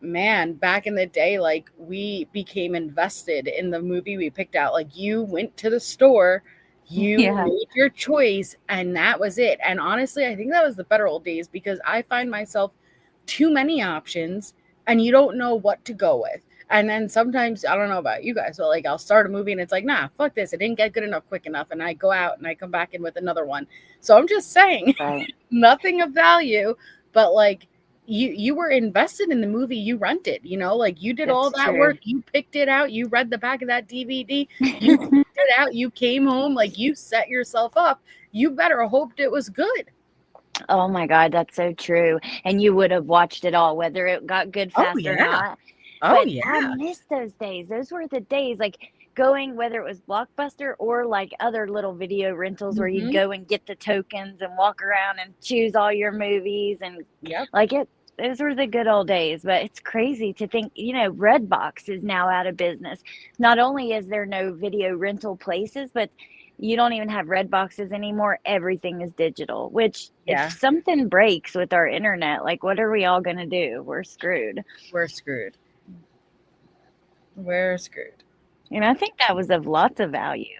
man, back in the day, like, we became invested in the movie we picked out. Like, you went to the store, you made your choice, and that was it. And honestly, I think that was the better old days, because I find myself too many options and you don't know what to go with. And then sometimes, I don't know about you guys, but like, I'll start a movie and it's like, nah, fuck this. It didn't get good enough quick enough. And I go out and I come back in with another one. So I'm just saying, nothing of value, but like, you were invested in the movie you rented, like you did all that work. You picked it out. You read the back of that DVD. You picked it out. You came home, like, you set yourself up. You better hoped it was good. Oh my God, that's so true. And you would have watched it all, whether it got good fast or not. Oh, But yeah. I miss those days. Those were the days, like going, whether it was Blockbuster or like other little video rentals where you'd go and get the tokens and walk around and choose all your movies. And those were the good old days. But it's crazy to think, Redbox is now out of business. Not only is there no video rental places, but you don't even have red boxes anymore. Everything is digital, which Yeah. if something breaks with our internet, like what are we all going to do? We're screwed. We're screwed. We're screwed. And I think that was of lots of value.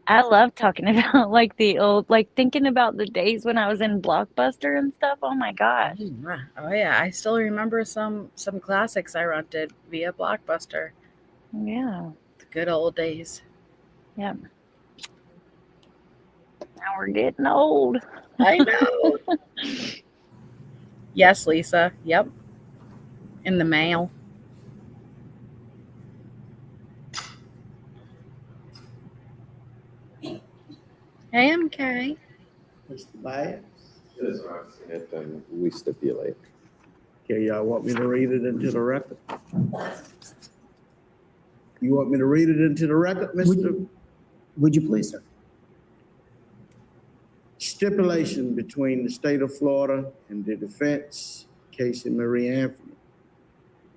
I love talking about like the old, like thinking about the days when I was in Blockbuster and stuff. Oh my gosh. Oh yeah, I still remember some classics I rented via Blockbuster. Yeah. The good old days. Yep. Now we're getting old. I know. Yes, Lisa. Yep. In the mail. Hey, MK. Mr. Bass? And we stipulate. Okay, y'all want me to read it into the record? You want me to read it into the record, Mr.? Would you please, sir? Stipulation between the state of Florida and the defense, Casey Marie Anthony.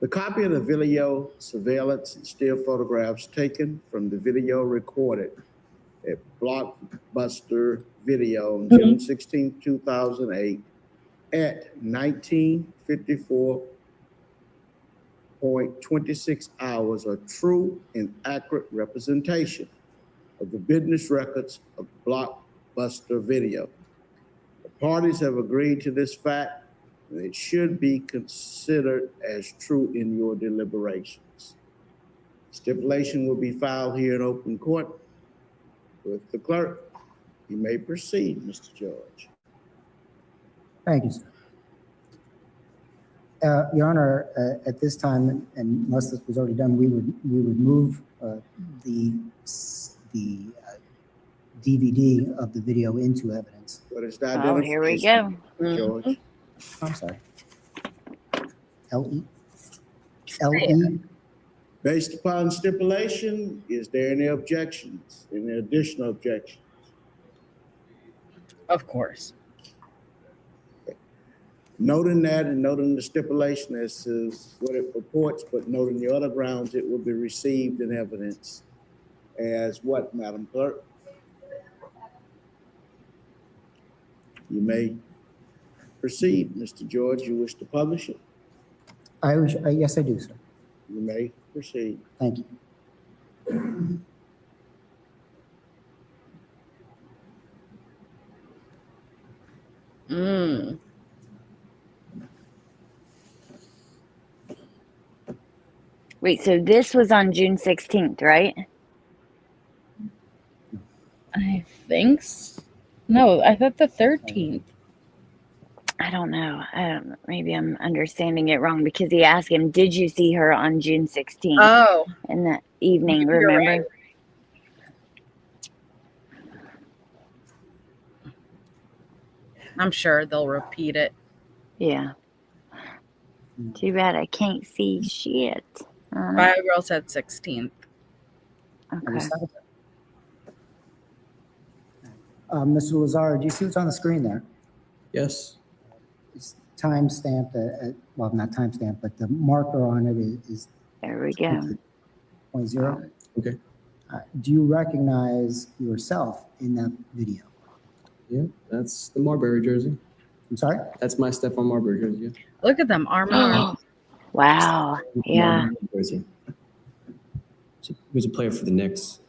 The copy of the video surveillance and still photographs taken from the video recorded at Blockbuster Video on June 16, 2008 at 19:54.26 hours are true and accurate representation of the business records of Blockbuster Video. The parties have agreed to this fact, and it should be considered as true in your deliberations. Stipulation will be filed here in open court with the clerk. You may proceed, Mr. George. Thank you, sir. Your Honor, at this time, and unless this was already done, we would move the DVD of the video into evidence. What is the Oh, here we go. George? I'm sorry. LE. Based upon stipulation, is there any objections, any additional objections? Of course. Noting that and noting the stipulation as to what it purports, but noting the other grounds, it will be received in evidence as what, Madam Clerk? You may proceed, Mr. George. You wish to publish it? Yes, I do, sir. You may proceed. Thank you. Wait, so this was on June 16th, right? I think no, I thought the 13th. I don't know. Maybe I'm understanding it wrong because he asked him, did you see her on June 16th? Oh. In the evening, You're remember? right. I'm sure they'll repeat it. Yeah. Too bad I can't see shit. My girl said 16th. Okay. Mr. Lazar, do you see what's on the screen there? Yes. It's time stamped, well, not time stamped, but the marker on it is There we go. 0.0. Okay. Do you recognize yourself in that video? Yeah, that's the Marbury jersey. I'm sorry? That's my Stephon Marbury jersey. Yeah. Look at them, arm in arm. Wow. Yeah. Marbury jersey. He was a player for the Knicks.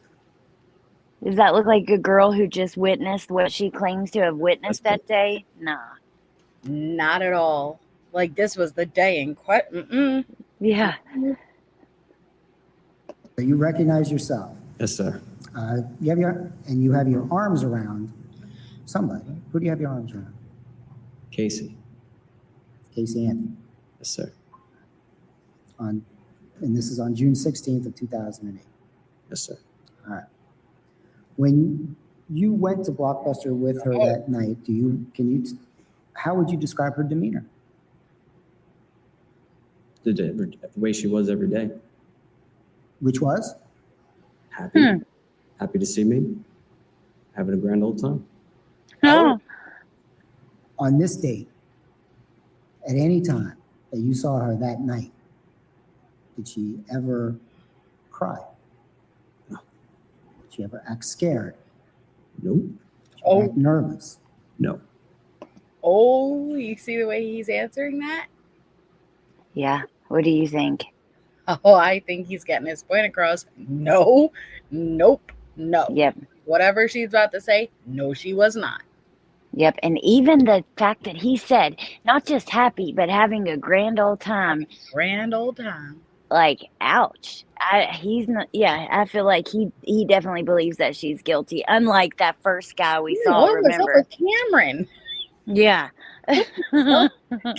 Does that look like a girl who just witnessed what she claims to have witnessed that day? Nah. Not at all. Like this was the day in question. Yeah. So you recognize yourself. Yes, sir. You have your arms around somebody. Who do you have your arms around? Casey. Casey Anthony. Yes, sir. And this is on June 16th of 2008. Yes, sir. All right. When you went to Blockbuster with her that night, how would you describe her demeanor? The way she was every day. Which was? Happy. Happy to see me. Having a grand old time. Oh. On this date, at any time that you saw her that night, did she ever cry? No. Did she ever act scared? Nope. Oh. Act nervous. No. Oh, you see the way he's answering that? Yeah. What do you think? Oh, I think he's getting his point across. No, nope, no. Yep. Whatever she's about to say, no, she was not. Yep. And even the fact that he said not just happy, but having a grand old time. Grand old time. Like, ouch. He's not. Yeah, I feel like he definitely believes that she's guilty. Unlike that first guy we saw. What was up Remember? with Cameron? Yeah.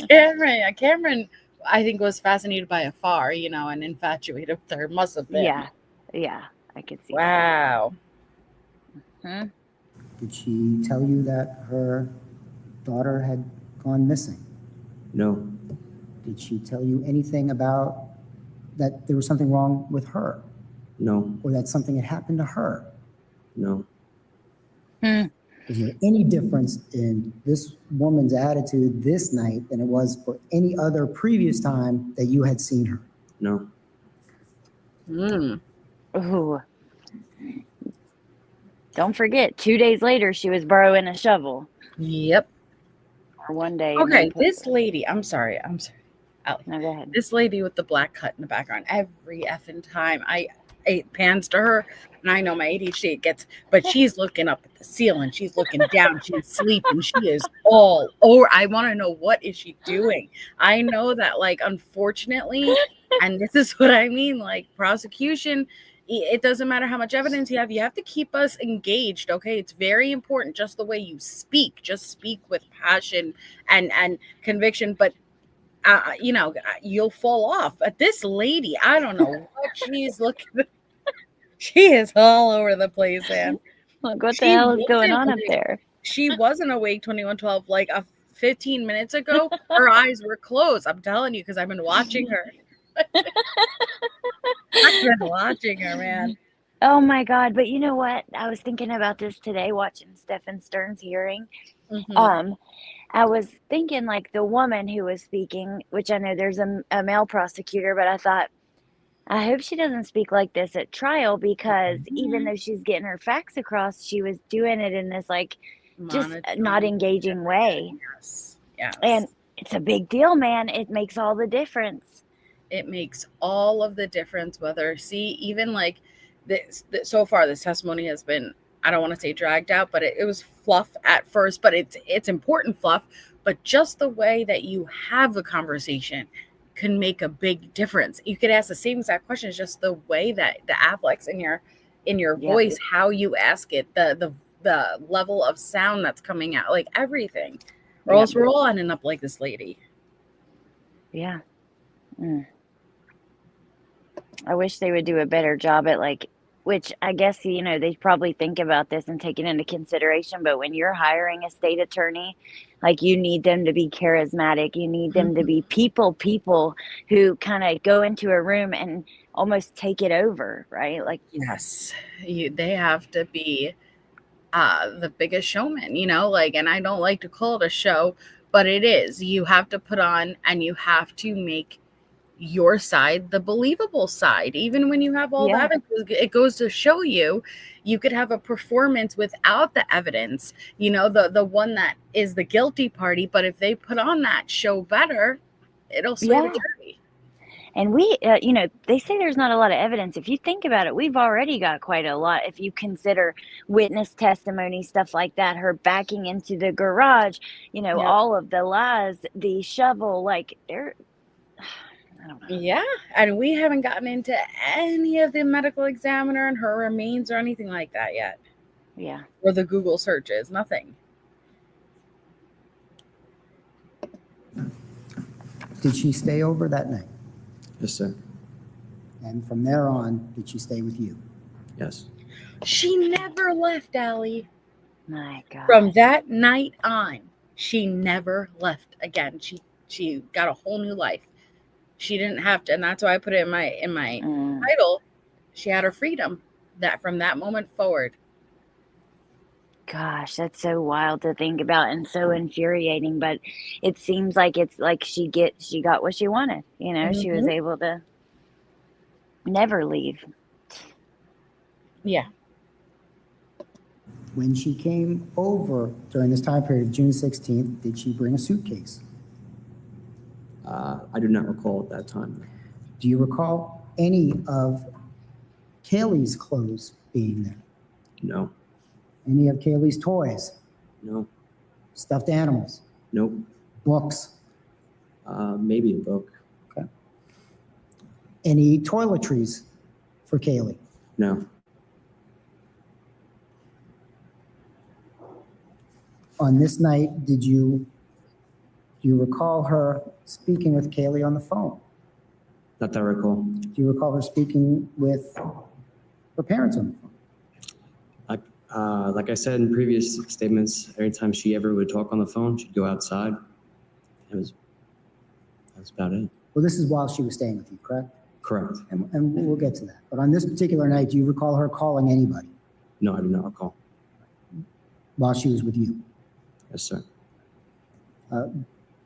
Cameron, I think, was fascinated by afar, and infatuated with her. Must have been. Yeah. Yeah. I could see. Wow. That. Did she tell you that her daughter had gone missing? No. Did she tell you anything about that there was something wrong with her? No. Or that something had happened to her? No. Is there any difference in this woman's attitude this night than it was for any other previous time that you had seen her? No. Ooh. Don't forget, 2 days later, she was borrowing a shovel. Yep. Or one day. Okay, this lady, I'm sorry. Allie. No, go ahead. This lady with the black cut in the background, every effing time it pans to her, and I know my ADHD gets, but she's looking up at the ceiling, she's looking down, she's sleeping, she is all over. I want to know, what is she doing? I know that, like, unfortunately, and this is what I mean, like, prosecution, it doesn't matter how much evidence you have to keep us engaged. Okay, it's very important, just the way you speak, just speak with passion and conviction, but you'll fall off. But this lady, I don't know what she's looking at. She is all over the place, man. Look, what the hell is going on up there? She wasn't awake 2112 like 15 minutes ago. Her eyes were closed. I'm telling you, because I've been watching her. I've been watching her, man. Oh my God. But you know what? I was thinking about this today, watching Stephen Stern's hearing. Mm-hmm. I was thinking, like, the woman who was speaking, which I know there's a male prosecutor, but I thought, I hope she doesn't speak like this at trial, because even though she's getting her facts across, she was doing it in this, like, just not engaging way. Yes. And it's a big deal, man. It makes all the difference. It makes all of the difference, even like this, so far, this testimony has been, I don't want to say dragged out, but it was fluff at first, but it's important fluff. But just the way that you have a conversation can make a big difference. You could ask the same exact questions, just the way that the afflex in your voice, how you ask it, the level of sound that's coming out, like everything. Or else we're all ending up like this lady. Yeah. I wish they would do a better job at, like, which I guess, they probably think about this and take it into consideration. But when you're hiring a state attorney, like, you need them to be charismatic. You need them to be people who kind of go into a room and almost take it over, right? Like, yes, they have to be the biggest showman, like, and I don't like to call it a show, but it is. You have to put on, and you have to make your side the believable side, even when you have all the evidence. It goes to show you could have a performance without the evidence, the one that is the guilty party, but if they put on that show better, it'll sway the jury. And we, they say there's not a lot of evidence. If you think about it, we've already got quite a lot. If you consider witness testimony, stuff like that, her backing into the garage, all of the lies, the shovel, like, I don't know. Yeah, and we haven't gotten into any of the medical examiner and her remains or anything like that yet. Yeah. Or the Google searches, nothing. Did she stay over that night? Yes, sir. And from there on, did she stay with you? Yes. She never left, Allie. My God. From that night on, she never left again. She got a whole new life. She didn't have to, and that's why I put it in my title. She had her freedom that from that moment forward. Gosh, that's so wild to think about and so infuriating. But it seems like it's like she got what she wanted. She was able to never leave. Yeah. When she came over during this time period of June 16th, did she bring a suitcase? I do not recall at that time. Do you recall any of Kaylee's clothes being there? No, Any of Kaylee's toys? no, Stuffed animals? nope. Books? Maybe a book. Okay. Any toiletries for Kaylee? No, On this night, do you recall her speaking with Kaylee on the phone? not that I recall. Do you recall her speaking with her parents on the phone? Like I said in previous statements, every time she ever would talk on the phone, she'd go outside. That's about it. Well, this is while she was staying with you, correct? Correct. And we'll get to that. But on this particular night, do you recall her calling anybody No, I do not recall. while she was with you? Yes, sir.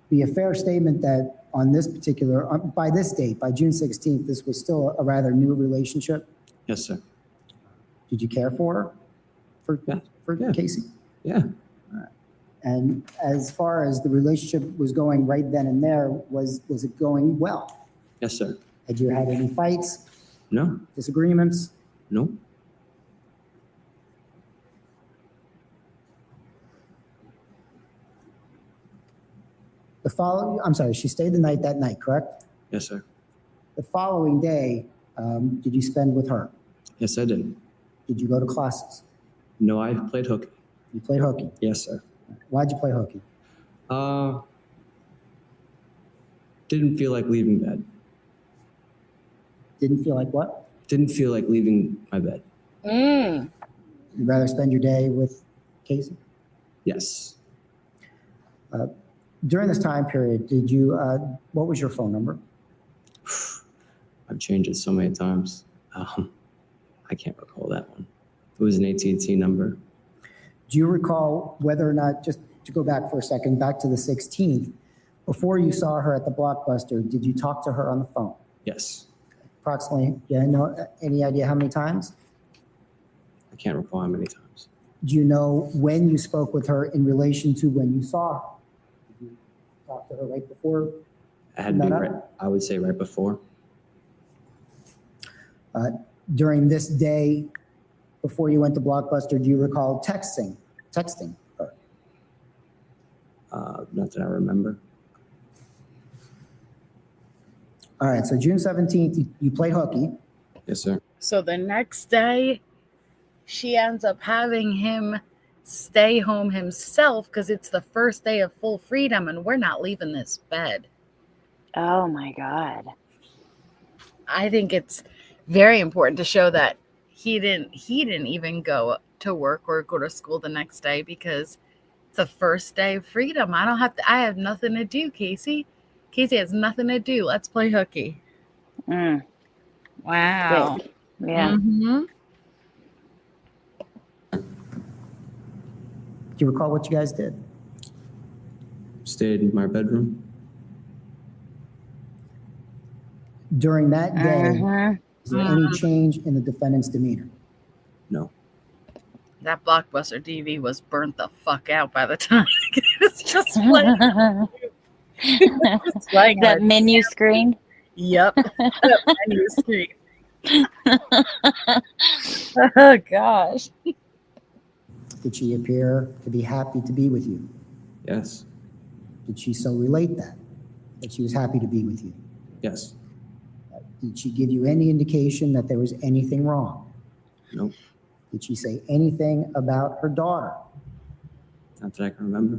Be a fair statement that on this particular, by this date, by June 16th, this was still a rather new relationship. Yes, sir. Did you care for her? For Yeah. Casey? Yeah. And as far as the relationship was going right then and there, was it going well? Yes, sir. Had you had any fights, No, disagreements? no, I'm sorry, she stayed the night that night, correct? yes, sir. The following day, did you spend with her? Yes, I did. Did you go to classes? No, I played hooky. You played hooky. Yes, sir. Why'd you play hooky? Didn't feel like leaving bed. Didn't feel like what? Didn't feel like leaving my bed. Mm. You'd rather spend your day with Casey? Yes. During this time period, did you, what was your phone number? I've changed it so many times. I can't recall that one. It was an AT&T number. Do you recall whether or not, just to go back for a second, back to the 16th, before you saw her at the Blockbuster, did you talk to her on the phone? Yes. Approximately, any idea how many times? I can't recall how many times. Do you know when you spoke with her in relation to when you saw her? Did you talk to her right before? I had to be Not right, I would say right before. During this day, before you went to Blockbuster, do you recall texting her? Not that I remember. All right, so June 17th, you played hooky. Yes, sir. So the next day, she ends up having him stay home himself because it's the first day of full freedom and we're not leaving this bed. Oh my God. I think it's very important to show that he didn't even go to work or go to school the next day because it's the first day of freedom. I have nothing to do, Casey. Casey has nothing to do. Let's play hooky. Mm, Wow. sick. Yeah. Mm-hmm. Do you recall what you guys did? Stayed in my bedroom. During that day, Uh-huh. is there any change in the defendant's demeanor? No. That Blockbuster DV was burnt the fuck out by the time it was just playing. Just playing That on- menu screen. Yep. That menu screen. Oh gosh. Did she appear to be happy to be with you? Yes. Did she so relate that she was happy to be with you? Yes. Did she give you any indication that there was anything wrong? Nope. Did she say anything about her daughter? Not that I can remember.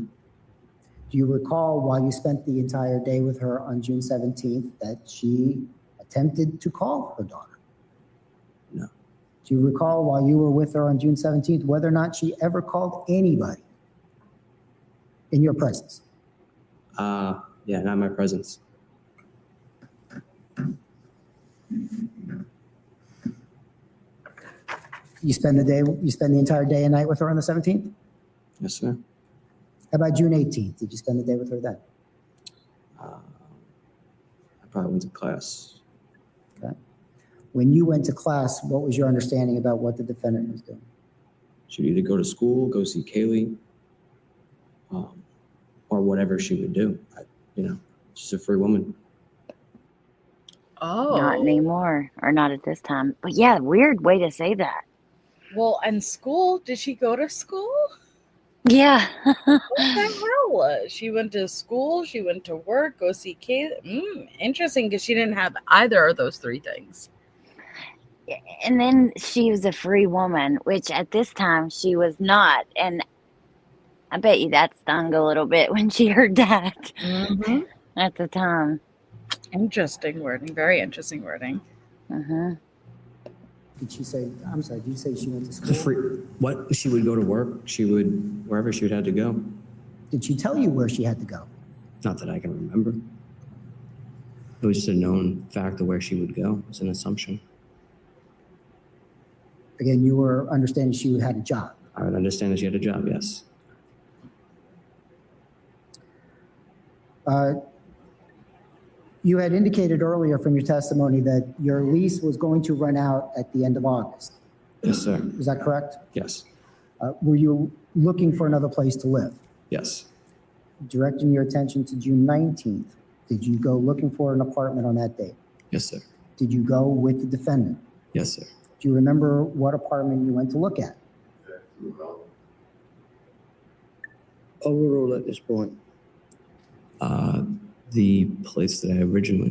Do you recall while you spent the entire day with her on June 17th that she attempted to call her daughter? No. Do you recall while you were with her on June 17th whether or not she ever called anybody in your presence? Yeah, not my presence. You spend the entire day and night with her on the 17th? Yes, sir. How about June 18th? Did you spend the day with her then? I probably went to class. Okay. When you went to class, what was your understanding about what the defendant was doing? She'd either go to school, go see Kaylee, or whatever she would do. She's a free woman. Not Oh, anymore, or not at this time. But yeah, weird way to say that. well, and school? Did she go to school? Yeah. What the hell? She went to school. She went to work. Go see kids. Interesting, because she didn't have either of those three things. And then she was a free woman, which at this time she was not. And I bet you that stung a little bit when she heard that Mm-hmm. at the time. Interesting wording. Very interesting wording. Uh-huh. Did she say, I'm sorry, did you say she went to It's school? a free. What? She would go to work. She would wherever she would have to go. Did she tell you where she had to go? Not that I can remember. It was just a known fact of where she would go. It's an assumption. Again, you were understanding she had a job. I would understand that she had a job. Yes. You had indicated earlier from your testimony that your lease was going to run out at the end of August. Yes, sir. Is that correct? Yes. Were you looking for another place to live? Yes. Directing your attention to June 19th, did you go looking for an apartment on that date? Yes, sir. Did you go with the defendant? Yes, sir. Do you remember what apartment you went to look at? Overrule at this point. The place that I originally,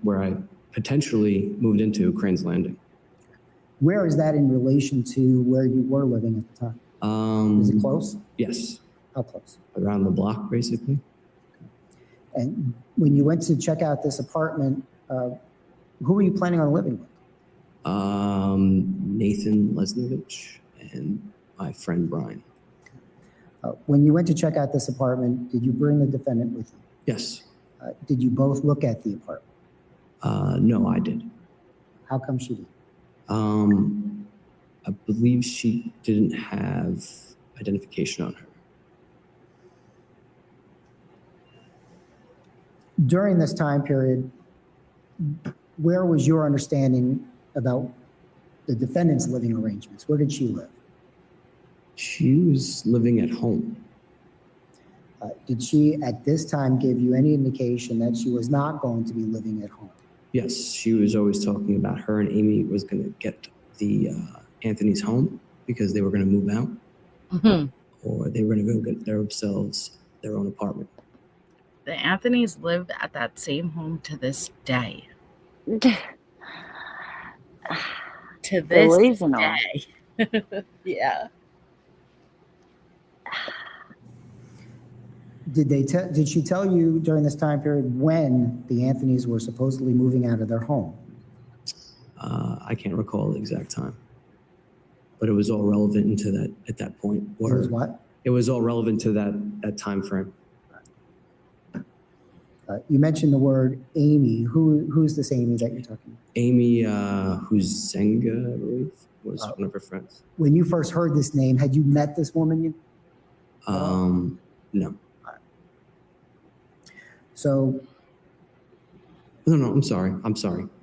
where I potentially moved into, Crane's Landing. Where is that in relation to where you were living at the time? Is it close? Yes. How close? Around the block, basically. And when you went to check out this apartment, who were you planning on living with? Nathan Lesnovich and my friend Brian. When you went to check out this apartment, did you bring the defendant with you? Yes. Did you both look at the apartment? No, I did. How come she did? I believe she didn't have identification on her. During this time period, where was your understanding about the defendant's living arrangements? Where did she live? She was living at home. Did she at this time give you any indication that she was not going to be living at home? Yes, she was always talking about her and Amy was going to get the Anthony's home because they were going to move out, Mm-hmm. or they were going to go get themselves their own apartment. The Anthonys live at that same home to this day. To this Delusional. day. Yeah. Did she tell you during this time period when the Anthonys were supposedly moving out of their home? I can't recall the exact time, but it was all relevant into that at that point. It was what? It was all relevant to that time frame. You mentioned the word Amy. Who's this Amy that you're talking about? Amy Huzenga, I believe, was one of her friends. When you first heard this name, had you met this woman? No. So No, I'm sorry.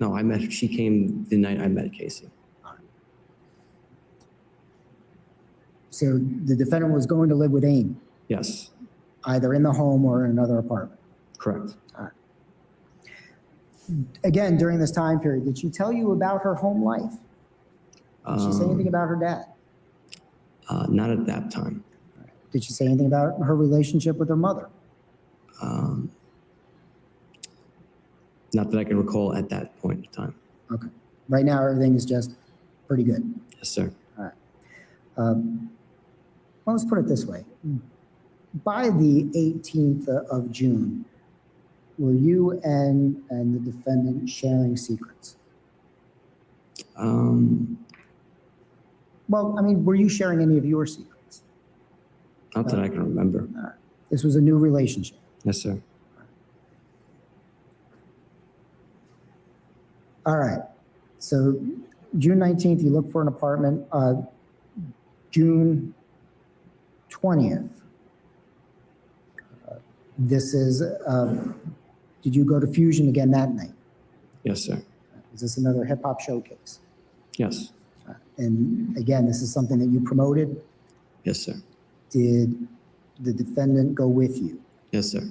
No, I met her. She came the night I met Casey. So the defendant was going to live with Amy, Yes, either in the home or in another apartment. correct. Again, during this time period, did she tell you about her home life? Did she say anything about her dad? Not at that time. Did she say anything about her relationship with her mother? Not that I can recall at that point in time. Okay. Right now, everything is just pretty good. Yes, sir. Well, let's put it this way. By the 18th of June, were you and the defendant sharing secrets? Well, I mean, were you sharing any of your secrets? Not that I can remember. This was a new relationship. Yes, sir. All right. So June 19th, you look for an apartment. June 20th. This is, did you go to Fusion again that night? Yes, sir. Is this another hip hop showcase? Yes. And again, this is something that you promoted? Yes, sir. Did the defendant go with you? Yes, sir.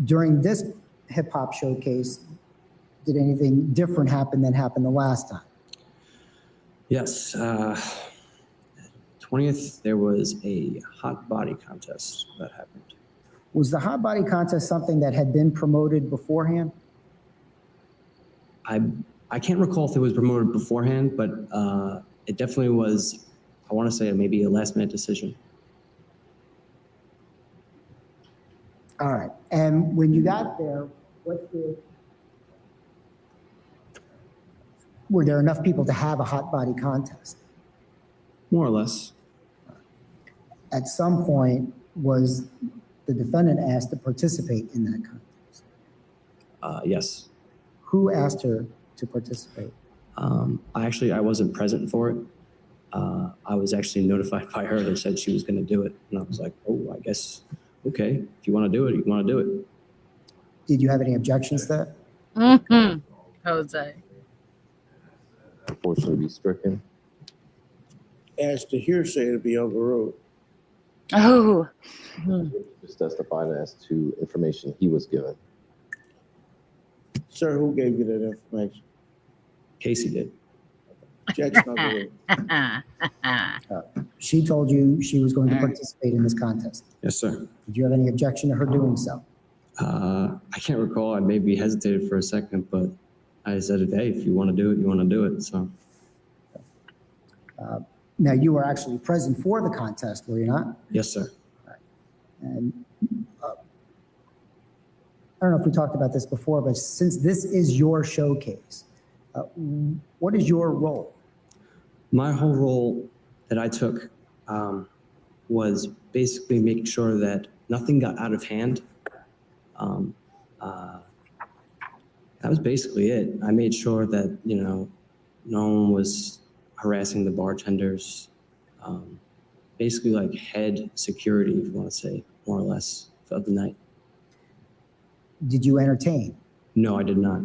During this hip hop showcase, did anything different happen than happened the last time? Yes. 20th, there was a hot body contest that happened. Was the hot body contest something that had been promoted beforehand? I can't recall if it was promoted beforehand, but it definitely was, I want to say maybe a last minute decision. All right. And when you got there, were there enough people to have a hot body contest? More or less. At some point, was the defendant asked to participate in that contest? Yes. Who asked her to participate? I wasn't present for it. I was actually notified by her that said she was going to do it. And I was like, oh, I guess, okay, if you want to do it, you want to do it. Did you have any objections to that? Mm-hmm. Jose. Unfortunately, be stricken. As to hearsay to be overruled. Oh, Just testified as to information he was given. Sir, who gave you that information? Casey did. Objection overruled. She told you she was going to participate in this contest. Yes, sir. Did you have any objection to her doing so? I can't recall. I maybe hesitated for a second, but I said, hey, if you want to do it, you want to do it. So. Now, you were actually present for the contest, were you not? Yes, sir. And I don't know if we talked about this before, but since this is your showcase, what is your role? My whole role that I took was basically making sure that nothing got out of hand. That was basically it. I made sure that, no one was harassing the bartenders. Basically like head security, if you want to say, more or less, of the night. Did you entertain? No, I did not.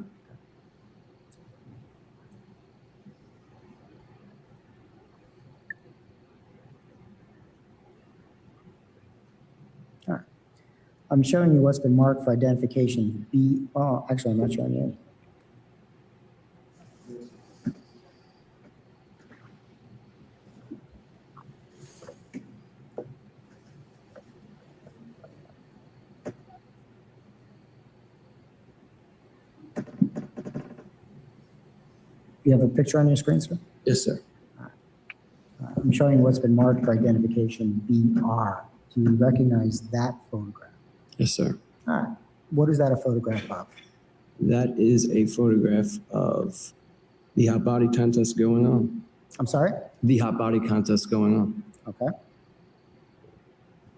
All right. I'm showing you what's been marked for identification B. Oh, actually, I'm not showing you. You have a picture on your screen, sir? Yes, sir. I'm showing you what's been marked for identification BR. Do you recognize that photograph? Yes, sir. All right. What is that a photograph of? That is a photograph of the hot body contest going on. I'm sorry? The hot body contest going on. Okay.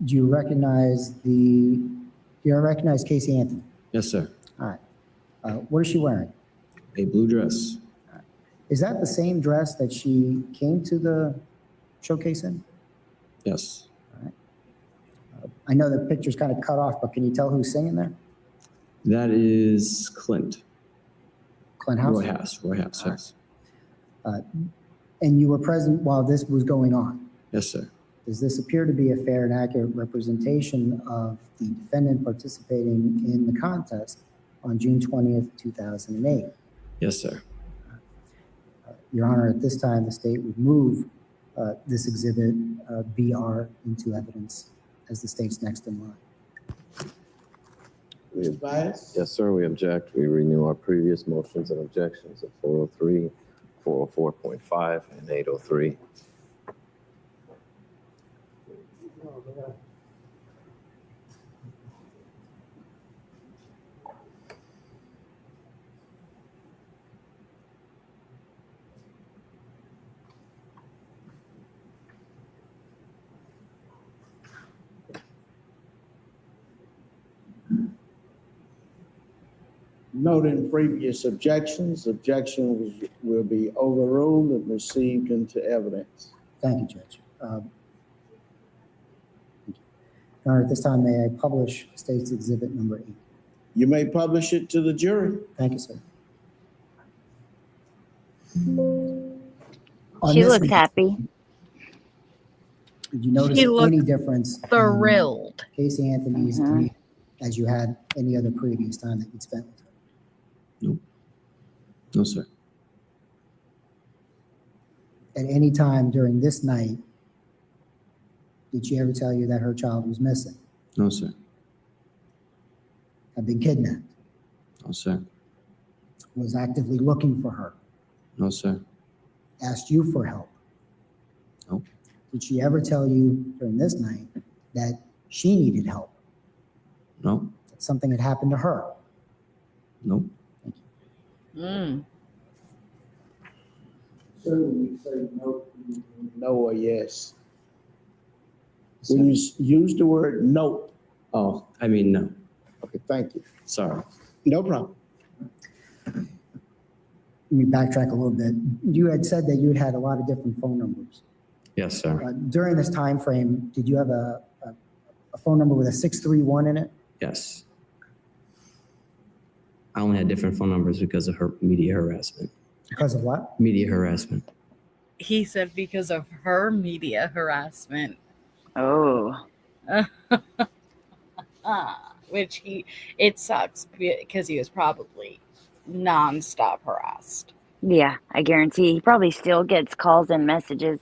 Do you recognize Casey Anthony? Yes, sir. All right. What is she wearing? A blue dress. Is that the same dress that she came to the showcase in? Yes. All right. I know the picture's kind of cut off, but can you tell who's singing there? That is Clint. Clint House? Roy House, yes. And you were present while this was going on? Yes, sir. Does this appear to be a fair and accurate representation of the defendant participating in the contest on June 20th, 2008? Yes, sir. Your Honor, at this time, the state would move this exhibit BR into evidence as the state's next in line. Mr. Bias? Yes, sir, we object. We renew our previous motions and objections of 403, 404.5, and 803. Noting previous objections, objections will be overruled and received into evidence. Thank you, Judge. Thank you. Your Honor, at this time, may I publish State's Exhibit number 8? You may publish it to the jury. Thank you, sir. On She this looks night, happy. did you notice She looked any difference in Thrilled. Casey Anthony's Mhm. demeanor as you had any other previous time that you'd spent with her? No, sir. At any time during this night, did she ever tell you that her child was missing, No, sir. had been kidnapped, No, sir. was actively looking for her, No, sir. asked you for help? No. Did she ever tell you during this night that she needed help, No. that something had happened to her? No. Mm. So when you say no or yes, when you use the word no, Oh, I mean, no. okay, thank you. Sorry. No problem. Let me backtrack a little bit. You had said that you had a lot of different phone numbers. Yes, sir. During this time frame, did you have a phone number with a 631 in it? Yes. I only had different phone numbers because of her media harassment. Because of what? Media harassment. He said because of her media harassment. Oh, Which it sucks because he was probably nonstop harassed. yeah, I guarantee he probably still gets calls and messages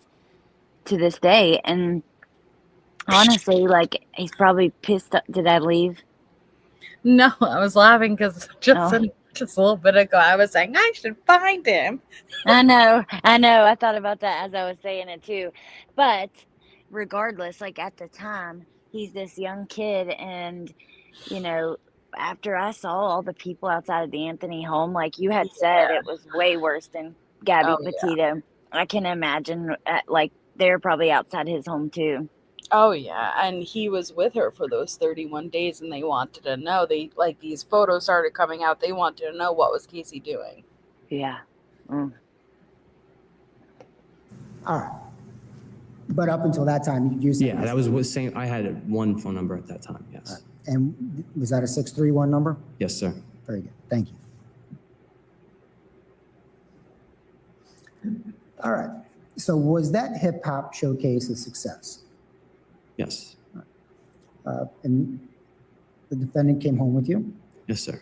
to this day. And honestly, like, he's probably pissed. Did I leave? No, I was laughing because just Oh. a little bit ago I was saying I should find him. I know. I thought about that as I was saying it too. But regardless, like at the time, he's this young kid. And, you know, after I saw all the people outside of the Anthony home, like you had said, it was way worse than Gabby Oh, yeah. Petito. I can imagine, like, they're probably outside his home too. Oh yeah, and he was with her for those 31 days, and they wanted to know. They like these photos started coming out. They wanted to know what was Casey doing. Yeah. Mm. All right. But up until that time, you said. Yeah, that was what same. I had one phone number at that time. Yes. And was that a 631 number? Yes, sir. Very good. Thank you. All right. So was that hip hop showcase a success? Yes. And the defendant came home with you? Yes, sir.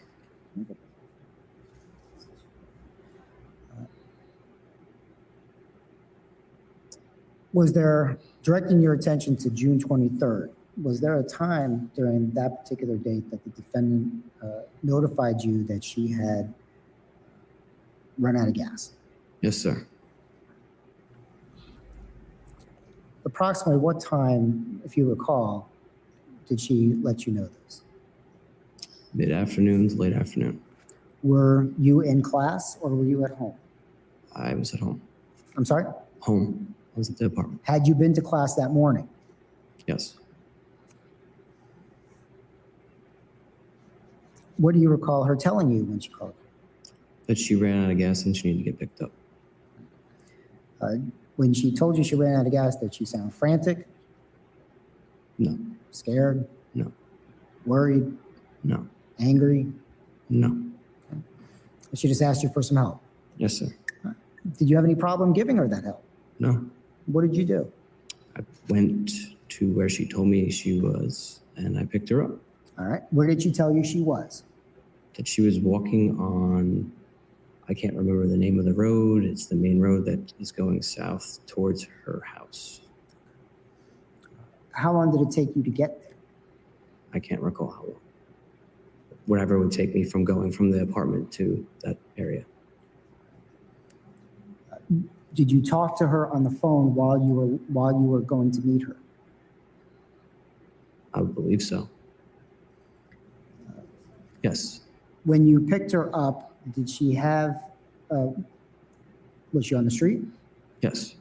Was there, directing your attention to June 23rd, was there a time during that particular date that the defendant notified you that she had run out of gas? Yes, sir. Approximately what time, if you recall, did she let you know this? Mid-afternoon to late afternoon. Were you in class or were you at home? I was at home. I'm sorry? Home. I was at the apartment. Had you been to class that morning? Yes. What do you recall her telling you when she called you? That she ran out of gas and she needed to get picked up. When she told you she ran out of gas, did she sound frantic, No. scared, No. worried, No. angry? No. She just asked you for some help. Yes, sir. Did you have any problem giving her that help? No. What did you do? I went to where she told me she was and I picked her up. All right. Where did she tell you she was? That she was walking on, I can't remember the name of the road. It's the main road that is going south towards her house. How long did it take you to get there? I can't recall how long. Whatever it would take me from going from the apartment to that area. Did you talk to her on the phone while you were going to meet her? I would believe so. Yes. When you picked her up, did she have, was she on the street? Yes.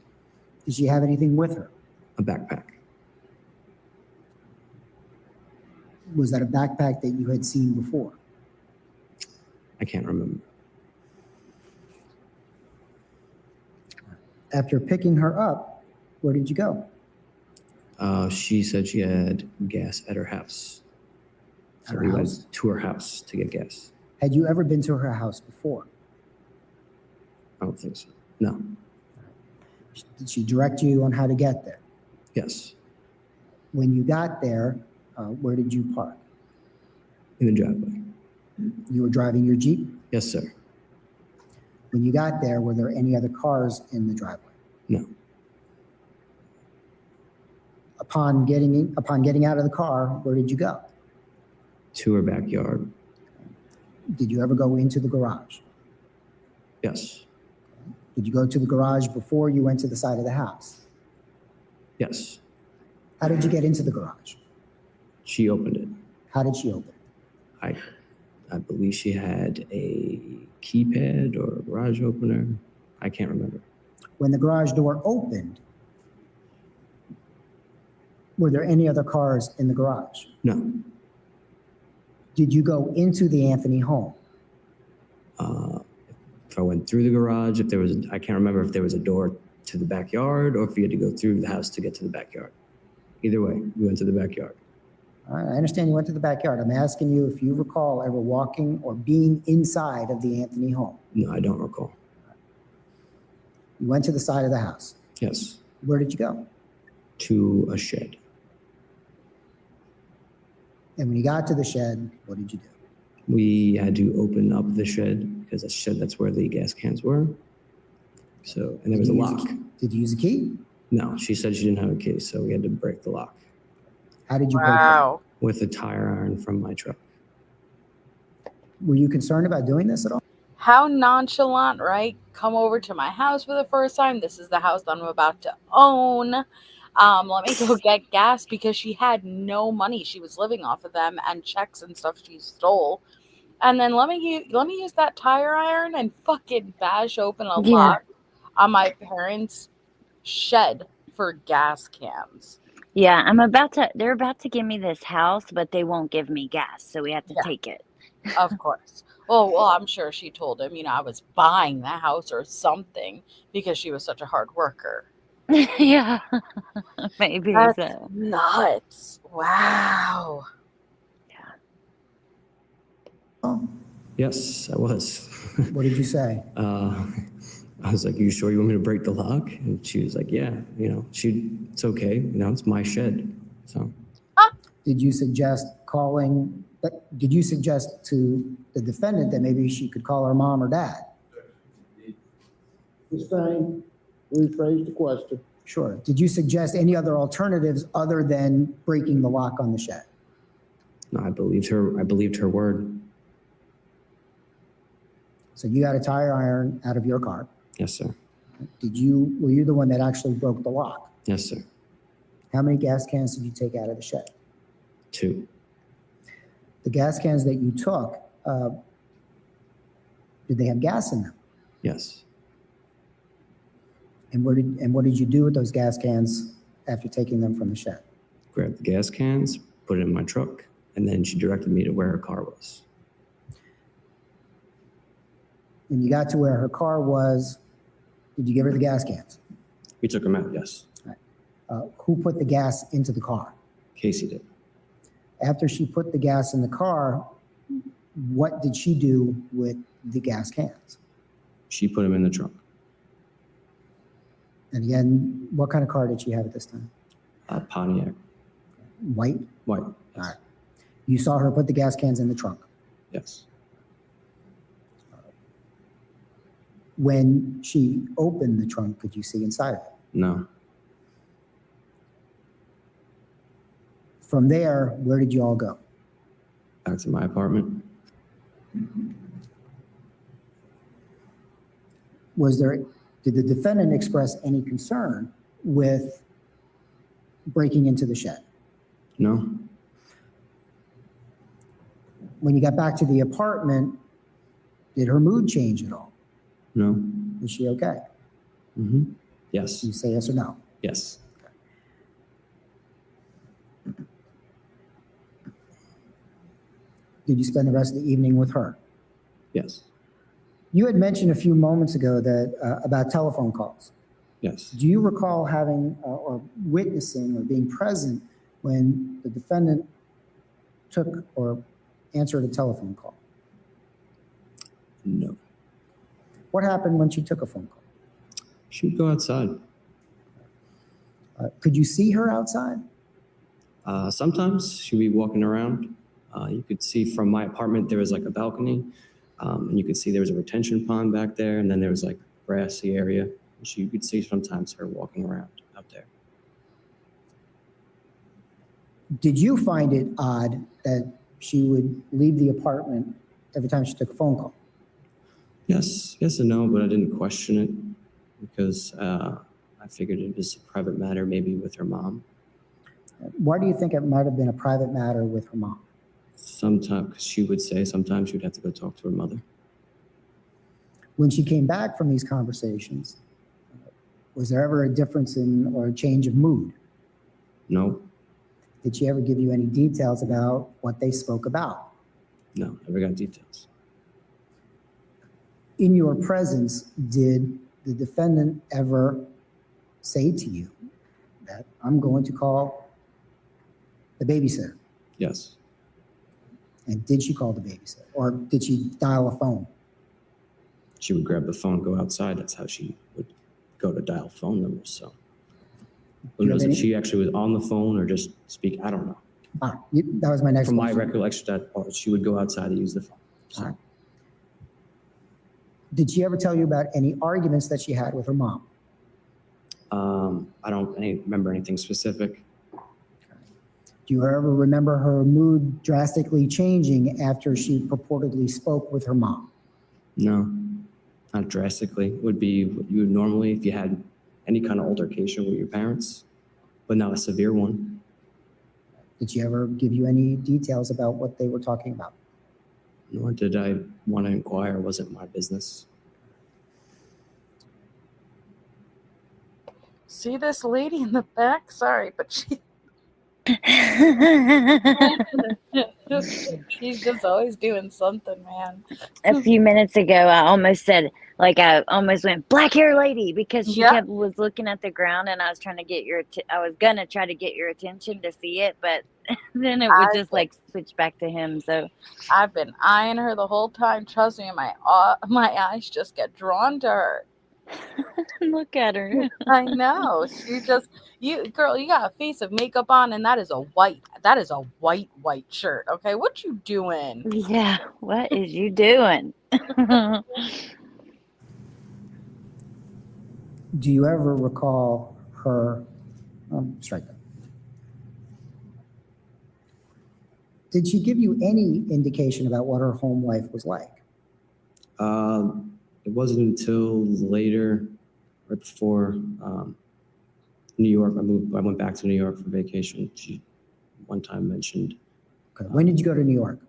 Did she have anything with her? A backpack. Was that a backpack that you had seen before? I can't remember. After picking her up, where did you go? She said she had gas at her house. At So her we house? went to her house to get gas. Had you ever been to her house before? I don't think so. No. Did she direct you on how to get there? Yes. When you got there, where did you park? In the driveway. You were driving your Jeep? Yes, sir. When you got there, were there any other cars in the driveway? No. Upon getting out of the car, where did you go? To her backyard. Did you ever go into the garage? Yes. Did you go to the garage before you went to the side of the house? Yes. How did you get into the garage? She opened it. How did she open it? I believe she had a keypad or a garage opener. I can't remember. When the garage door opened, were there any other cars in the garage? No. Did you go into the Anthony home? If I went through the garage, I can't remember if there was a door to the backyard or if you had to go through the house to get to the backyard. Either way, we went to the backyard. All right, I understand you went to the backyard. I'm asking you if you recall ever walking or being inside of the Anthony home. No, I don't recall. You went to the side of the house. Yes. Where did you go? To a shed. And when you got to the shed, what did you do? We had to open up the shed because that's where the gas cans were. So, and there was a lock. Did you use a key? No, she said she didn't have a key, so we had to break the lock How did you break Wow. with a tire iron from my truck. it? Were you concerned about doing this at all? How nonchalant, right? Come over to my house for the first time. This is the house that I'm about to own. Let me go get gas because she had no money. She was living off of them and checks and stuff she stole. And then let me use that tire iron and fucking bash open a Yeah. lock on my parents' shed for gas cans. Yeah, they're about to give me this house, but they won't give me gas, so we have to Yeah. take it. Of course. Well, I'm sure she told him, I was buying the house or something because she was such a hard worker. Yeah, maybe That's so. nuts. Wow. Oh, Yes, I was. what did you say? I was like, "You sure you want me to break the lock?" And she was like, "Yeah, it's okay. It's my shed." So Did you suggest did you suggest to the defendant that maybe she could call her mom or dad? Ms. Stein, rephrase the question. Sure. Did you suggest any other alternatives other than breaking the lock on the shed? no, I believed her. I believed her word. So you got a tire iron out of your car. Yes, sir. Were you the one that actually broke the lock? Yes, sir. How many gas cans did you take out of the shed? 2. The gas cans that you took, did they have gas in them? Yes. And what did you do with those gas cans after taking them from the shed? Grabbed the gas cans, put it in my truck, and then she directed me to where her car was. When you got to where her car was, did you give her the gas cans? We took them out. Yes. Who put the gas into the car? Casey did. After she put the gas in the car, what did she do with the gas cans? She put them in the trunk. And again, what kind of car did she have at this time? Pontiac. White? White. All right. You saw her put the gas cans in the trunk. Yes. When she opened the trunk, could you see inside of it? No. From there, where did you all go? Back to my apartment. Did the defendant express any concern with breaking into the shed? No. When you got back to the apartment, did her mood change at all? No. Was she okay? Mm-hmm. Yes. You say yes or no? Yes. Did you spend the rest of the evening with her? Yes. You had mentioned a few moments ago that about telephone calls. Yes. Do you recall having or witnessing or being present when the defendant took or answered a telephone call? No. What happened when she took a phone call? She would go outside. Could you see her outside? Sometimes she'd be walking around. You could see from my apartment, there was like a balcony, and you could see there was a retention pond back there, and then there was like grassy area. And you could see sometimes her walking around out there. Did you find it odd that she would leave the apartment every time she took a phone call? Yes and no, but I didn't question it because I figured it was a private matter, maybe with her mom. Why do you think it might have been a private matter with her mom? Sometimes, because she would say sometimes she would have to go talk to her mother. When she came back from these conversations, was there ever a difference in or a change of mood? No, Did she ever give you any details about what they spoke about? no, never got details. In your presence, did the defendant ever say to you that I'm going to call the babysitter? Yes, And did she call the babysitter? Or did she dial a phone? she would grab the phone, go outside. That's how she would go to dial phone numbers. So who Do you knows have if any- she actually was on the phone or just speak? I don't know. That was my next From my question. recollection, that she would go outside to use the phone. So, All right. Did she ever tell you about any arguments that she had with her mom? I don't remember anything specific. Do you ever remember her mood drastically changing after she purportedly spoke with her mom? No, not drastically. It would be what you would normally if you had any kind of altercation with your parents, but not a severe one. Did she ever give you any details about what they were talking about? Nor did I want to inquire. It wasn't my business. See this lady in the back? Sorry, but she's just always doing something, man. A few minutes ago, I almost said, I almost went black hair lady because she was looking at the ground, and I was trying to get I was gonna try to get your attention to see it, but then it would just switch back to him. So I've been eyeing her the whole time. Trust me, my eyes just get drawn to her. look at her. I know. She just you got a face of makeup on, and that is a white shirt. Okay, what you doing? Yeah, what is you doing? Do you ever recall her, strike that. Did she give you any indication about what her home life was like? It wasn't until later, right before New York, I went back to New York for vacation. She one time mentioned. Okay. When did you go to New York?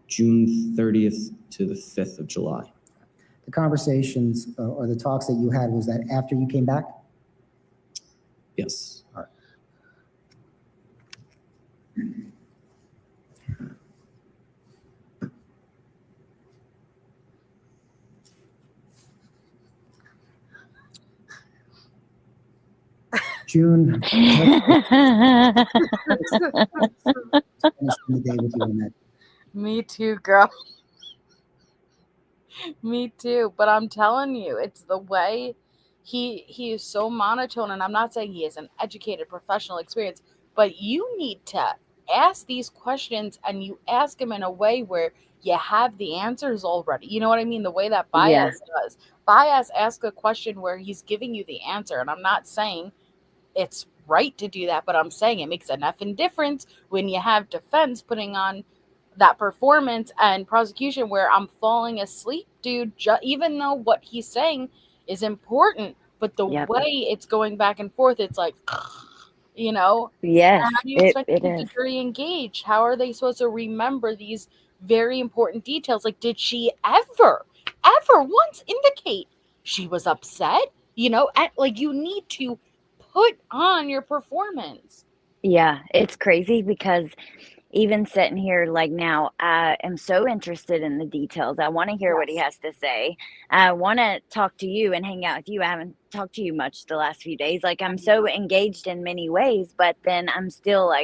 June 30th to the 5th of July. The conversations or the talks that you had, was that after you came back? Yes. All right. June. The day with you on that. Me too, girl. Me too. But I'm telling you, it's the way he is so monotone. And I'm not saying he has an educated professional experience, but you need to ask these questions, and you ask him in a way where you have the answers already. You know what I mean? The way that Baez does. Baez asks a question where he's giving you the answer. And I'm not saying it's right to do that, but I'm saying it makes an effing difference when you have defense putting on that performance and prosecution where I'm falling asleep, dude, even though what he's saying is important, but the way it's going back and forth, it's like, Yes, how do you expect it the is. jury engage? How are they supposed to remember these very important details? Like, did she ever once indicate she was upset? You need to put on your performance. Yeah, it's crazy because even sitting here now, I am so interested in the details. I want to hear what he has to say. I want to talk to you and hang out with you. I haven't talked to you much the last few days. I'm so engaged in many ways, but then I'm still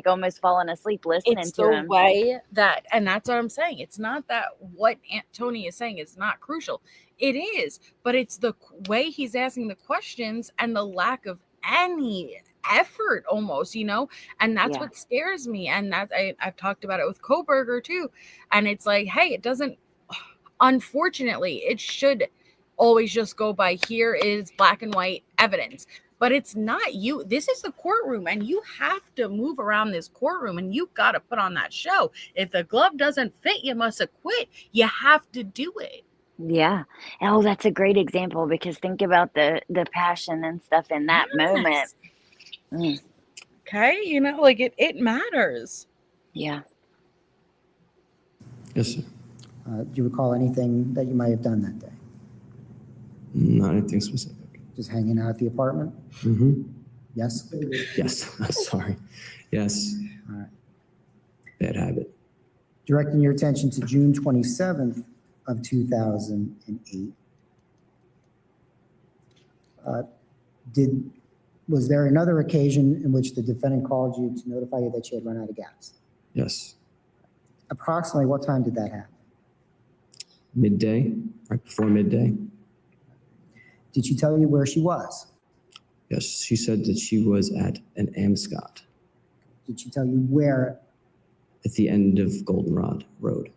almost falling asleep listening to him. Way that, and that's what I'm saying. It's not that what Aunt Tony is saying is not crucial. It is, but it's the way he's asking the questions and the lack of any effort almost, and that's Yeah. what scares me. And I've talked about it with Koberger too. And it's like, hey, it doesn't, unfortunately, it should always just go by here is black and white evidence. But it's not you. This is the courtroom, and you have to move around this courtroom, and you got to put on that show. If the glove doesn't fit, you must acquit. You have to do it. Yeah. Oh, that's a great example because think about the passion and stuff in that moment. Yes. Mm, Okay, it matters. yeah. Yes, sir. Do you recall anything that you might have done that day? Not anything specific. Just hanging out at the apartment? Mm-hmm. Yes? Yes, I'm sorry. Yes. All right. Bad habit. Directing your attention to June 27th of 2008. Was there another occasion in which the defendant called you to notify you that she had run out of gas? Yes. Approximately what time did that happen? Midday, right before midday. Did she tell you where she was? Yes, she said that she was at an Amscot Did she tell you where? at the end of Goldenrod Road.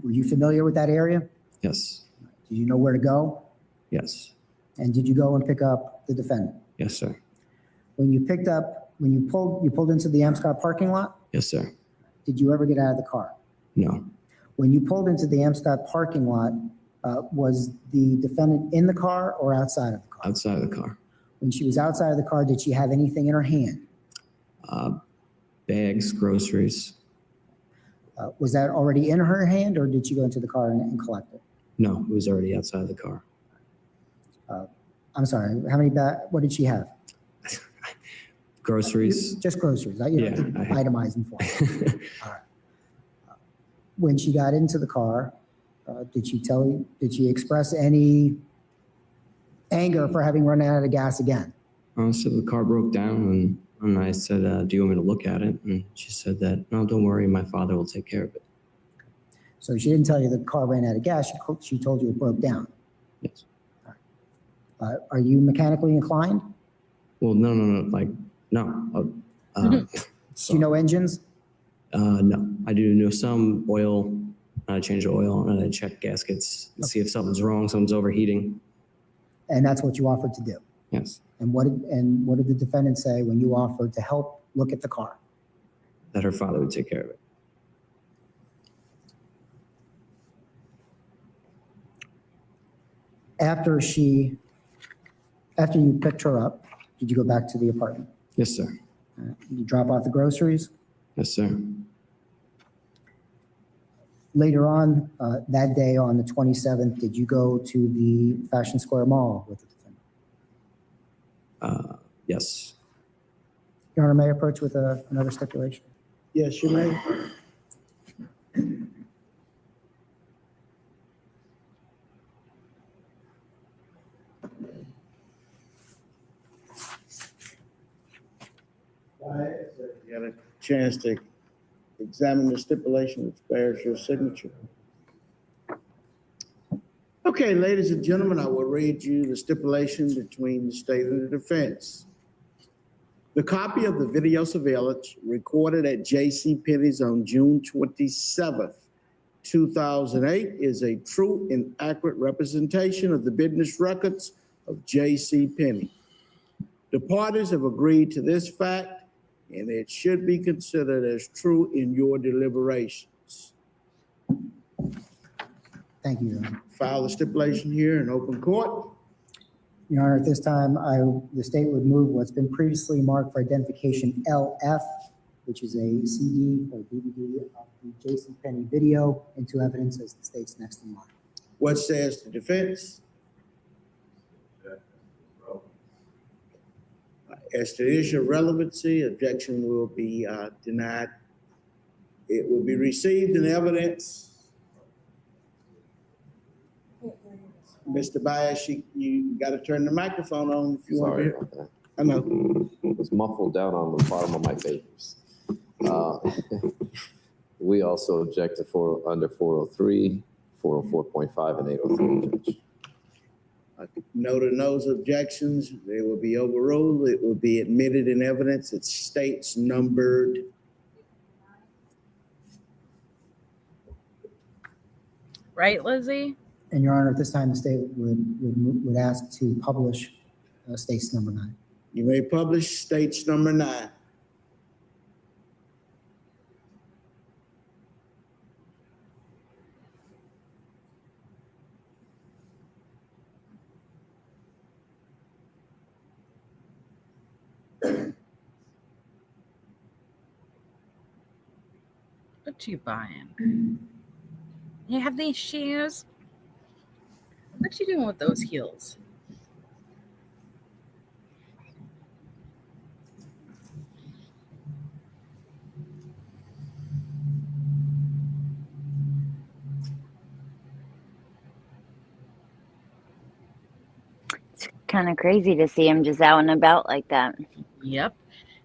Were you familiar with that area? Yes. Did you know where to go? Yes. And did you go and pick up the defendant? Yes, sir. When you pulled into the Amscot parking lot, Yes, sir. did you ever get out of the car? No. When you pulled into the Amscot parking lot, was the defendant in the car or outside of the car? Outside of the car. When she was outside of the car, did she have anything in her hand? Bags, groceries. Was that already in her hand, or did she go into the car and collect it? No, it was already outside of the car. I'm sorry, what did she have? Groceries. Just groceries, Yeah, itemizing for her. All right. When she got into the car, did she express any anger for having run out of gas again? So the car broke down, and I said, do you want me to look at it? And she said that, no, don't worry, my father will take care of it. So she didn't tell you the car ran out of gas, she told you it broke down. Yes. Are you mechanically inclined? Well, no, no. Do you know engines? No, I do know some oil. I change the oil and I check gaskets and see if something's wrong, something's overheating. And that's what you offered to do? Yes. And what did the defendant say when you offered to help look at the car? That her father would take care of it. After you picked her up, did you go back to the apartment? Yes, sir. Did you drop off the groceries? Yes, sir. Later on, that day on the 27th, did you go to the Fashion Square Mall with the defendant? Yes. Your Honor, may I approach with another stipulation? Yes, you may. You got a chance to examine the stipulation which bears your signature. Okay, ladies and gentlemen, I will read you the stipulation between the state and the defense. The copy of the video surveillance recorded at JCPenney's on June 27th, 2008 is a true and accurate representation of the business records of JCPenney. The parties have agreed to this fact, and it should be considered as true in your deliberations. Thank you, Your Honor. File the stipulation here in open court. Your Honor, at this time, the state would move what's been previously marked for identification LF, which is a CD or DVD of the JCPenney video, into evidence as the state's next in line. What says the defense? As to the issue of relevancy, objection will be denied. It will be received in evidence. Mr. Bias, you got to turn the microphone on if you want to Sorry hear. about that. I know. It's muffled down on the bottom of my papers. We also object to under 403, 404.5 and 803, Judge. No to those objections, they will be overruled. It will be admitted in evidence. It states numbered. Right, Lizzie? And Your Honor, at this time, the state would ask to publish states number 9. You may publish states number 9. What you buying? You have these shoes? What you doing with those heels? It's kind of crazy to see him just out and about like that. Yep.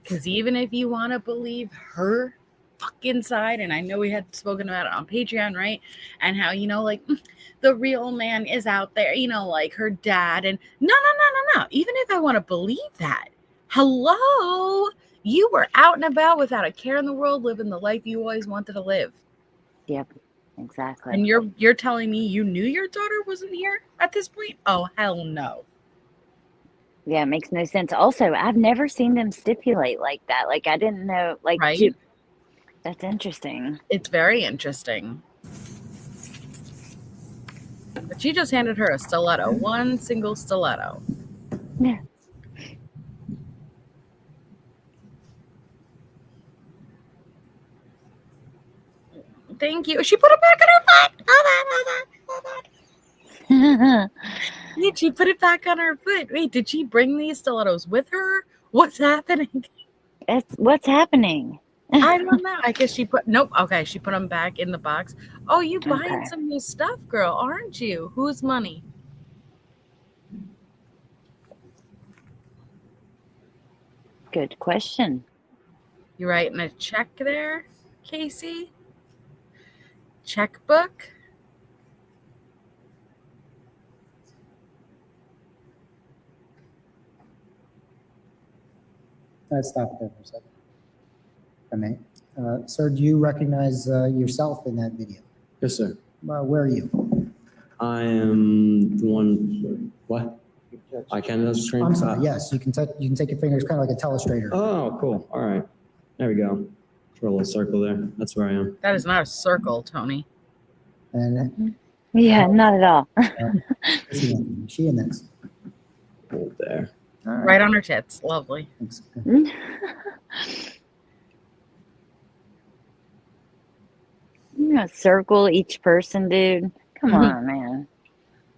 Because even if you want to believe her fucking side, and I know we had spoken about it on Patreon, right? And how, you know, like the real man is out there, you know, like her dad. And no. Even if I want to believe that, hello, you were out and about without a care in the world, living the life you always wanted to live. Yep, exactly. And you're telling me you knew your daughter wasn't here at this point? Oh, hell no. Yeah, it makes no sense. Also, I've never seen them stipulate like that. Like, I didn't know, like, Right? that's interesting. It's very interesting. But she just handed her a stiletto, one single stiletto. Yeah. Thank you. She put it back on her foot. Hold on. Wait, she put it back on her foot. Wait, did she bring these stilettos with her? What's happening? What's happening? I don't know. I guess she put, nope. Okay, she put them back in the box. Oh, you buying Okay. some new stuff, girl, aren't you? Whose money? Good question. You writing a check there, Casey? Checkbook? Let's stop there for a second. If I may. Sir, do you recognize yourself in that video? Yes, sir. Where are you? I am the one. What? I can touch the screen. I'm sorry. Yes, you can take your fingers, kind of like a telestrator. Oh, cool. All right. There we go. Draw a little circle there. That's where I am. That is not a circle, Tony. And Yeah, not at all. she in next. Hold there. All Right on her tits. Lovely. Thanks. You know, circle each person, dude. Come on, man.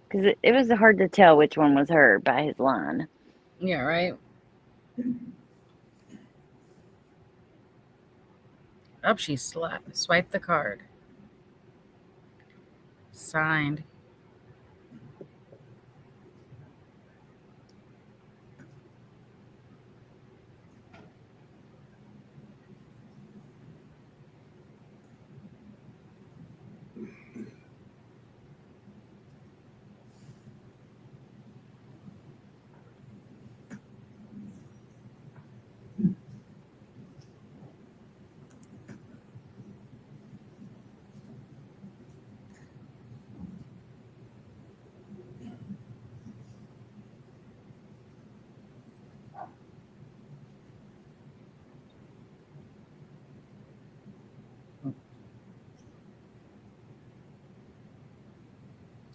Because it was hard to tell which one was her by his line. Yeah, right? Up, she swiped the card. Signed.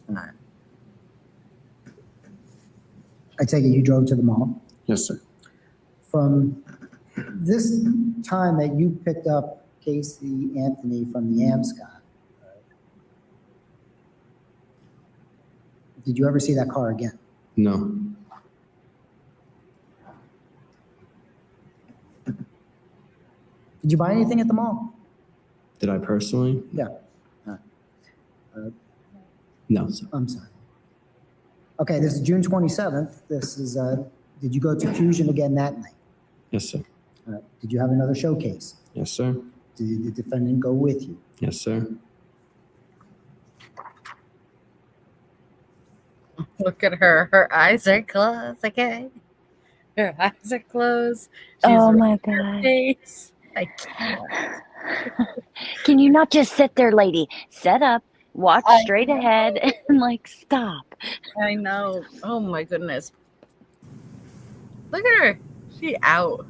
All right. I take it you drove to the mall. Yes, sir. From this time that you picked up Casey Anthony from the Amscot, did you ever see that car again? No. Did you buy anything at the mall? Did I personally? Yeah. No, sir. I'm sorry. Okay, this is June 27th. This is, did you go to Fusion again that night? Yes, sir. Did you have another showcase? Yes, sir. Did the defendant go with you? Yes, sir. Look at her. Her eyes are closed, okay? Her eyes are closed. She's Oh rubbing my her God. face. I can't. Can you not just sit there, lady? Set up, watch I straight ahead, and like stop. I know. Oh my goodness. Look at her. She out.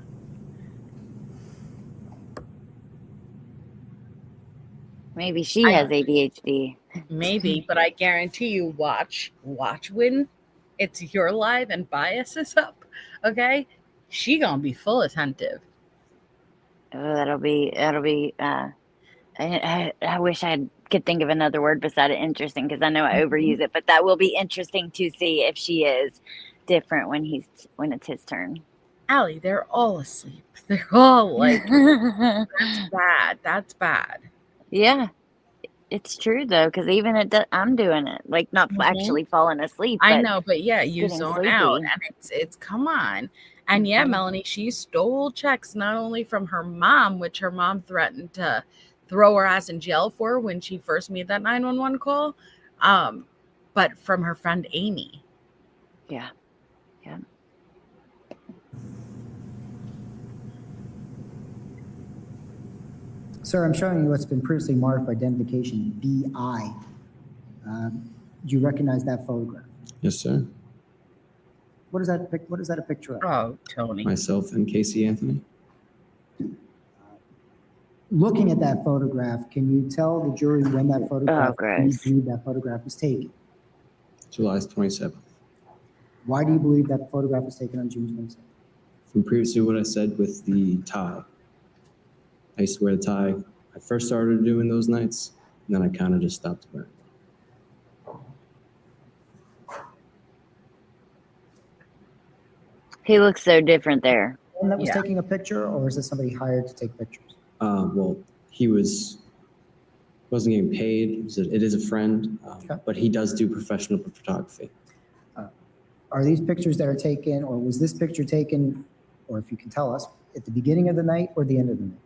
Maybe she has ADHD. Maybe, but I guarantee you, watch when it's your live and bias is up. Okay, she gonna be full attentive. Oh, that'll be. I wish could think of another word beside it interesting because I know I overuse it, but that will be interesting to see if she is different when it's his turn. Allie, they're all asleep. They're all like, that's bad. That's bad. Yeah, it's true though because even I'm doing it, like not Mhm. actually falling asleep. I But know, but yeah, you getting zone sleepy. out, and it's come on. And yeah, Mhm. Melanie, she stole checks not only from her mom, which her mom threatened to throw her ass in jail for when she first made that 911 call, but from her friend Amy. Yeah. Sir, I'm showing you what's been previously marked for identification BI. Do you recognize that photograph? Yes, sir. What is that a picture of? Oh, Tony. Myself and Casey Anthony. Looking at that photograph, can you tell the jury when that photograph, gross. you believe that photograph was taken? July 27th. Why do you believe that photograph was taken on June 27th? From previously what I said with the tie. I used to wear the tie. I first started doing those nights, and then I kind of just stopped wearing it. He looks so different there. One that was Yeah. taking a picture, or is this somebody hired to take pictures? Well, he wasn't getting paid. It is a friend, Okay. but he does do professional photography. Are these pictures that are taken, or was this picture taken, or if you can tell us, at the beginning of the night or the end of the night?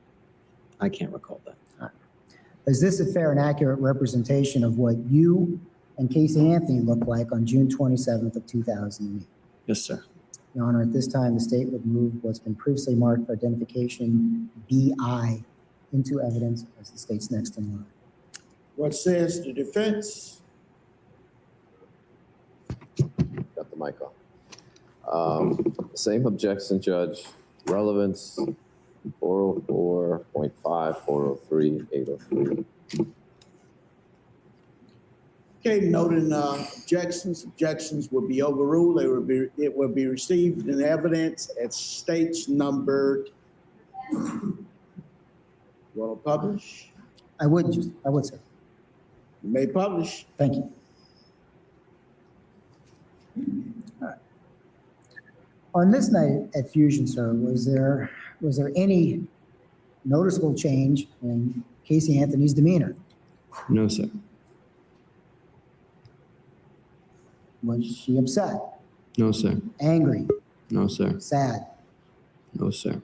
I can't recall that. Is this a fair and accurate representation of what you and Casey Anthony looked like on June 27th of 2008? Yes, sir. Your Honor, at this time, the state would move what's been previously marked for identification BI into evidence as the state's next in line. What says the defense? Got the mic on. Same objection, Judge. Relevance, 404.5, 403, 803. Okay, noting objections will be overruled. It will be received in evidence at states numbered. Want to publish? I would, sir. You may publish. Thank you. All right. On this night at Fusion, sir, was there any noticeable change in Casey Anthony's demeanor? No, sir. Was she upset, No, sir. angry, No, sir. sad? No, sir.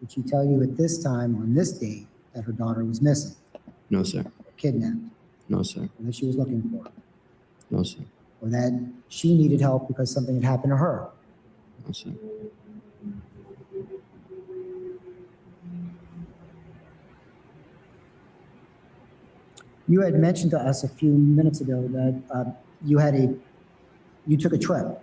Did she tell you at this time, on this date, that her daughter was missing, No, sir. or kidnapped, No, sir. or that she was looking for her, No, sir. or that she needed help because something had happened to her? No, sir. You had mentioned to us a few minutes ago that you took a trip.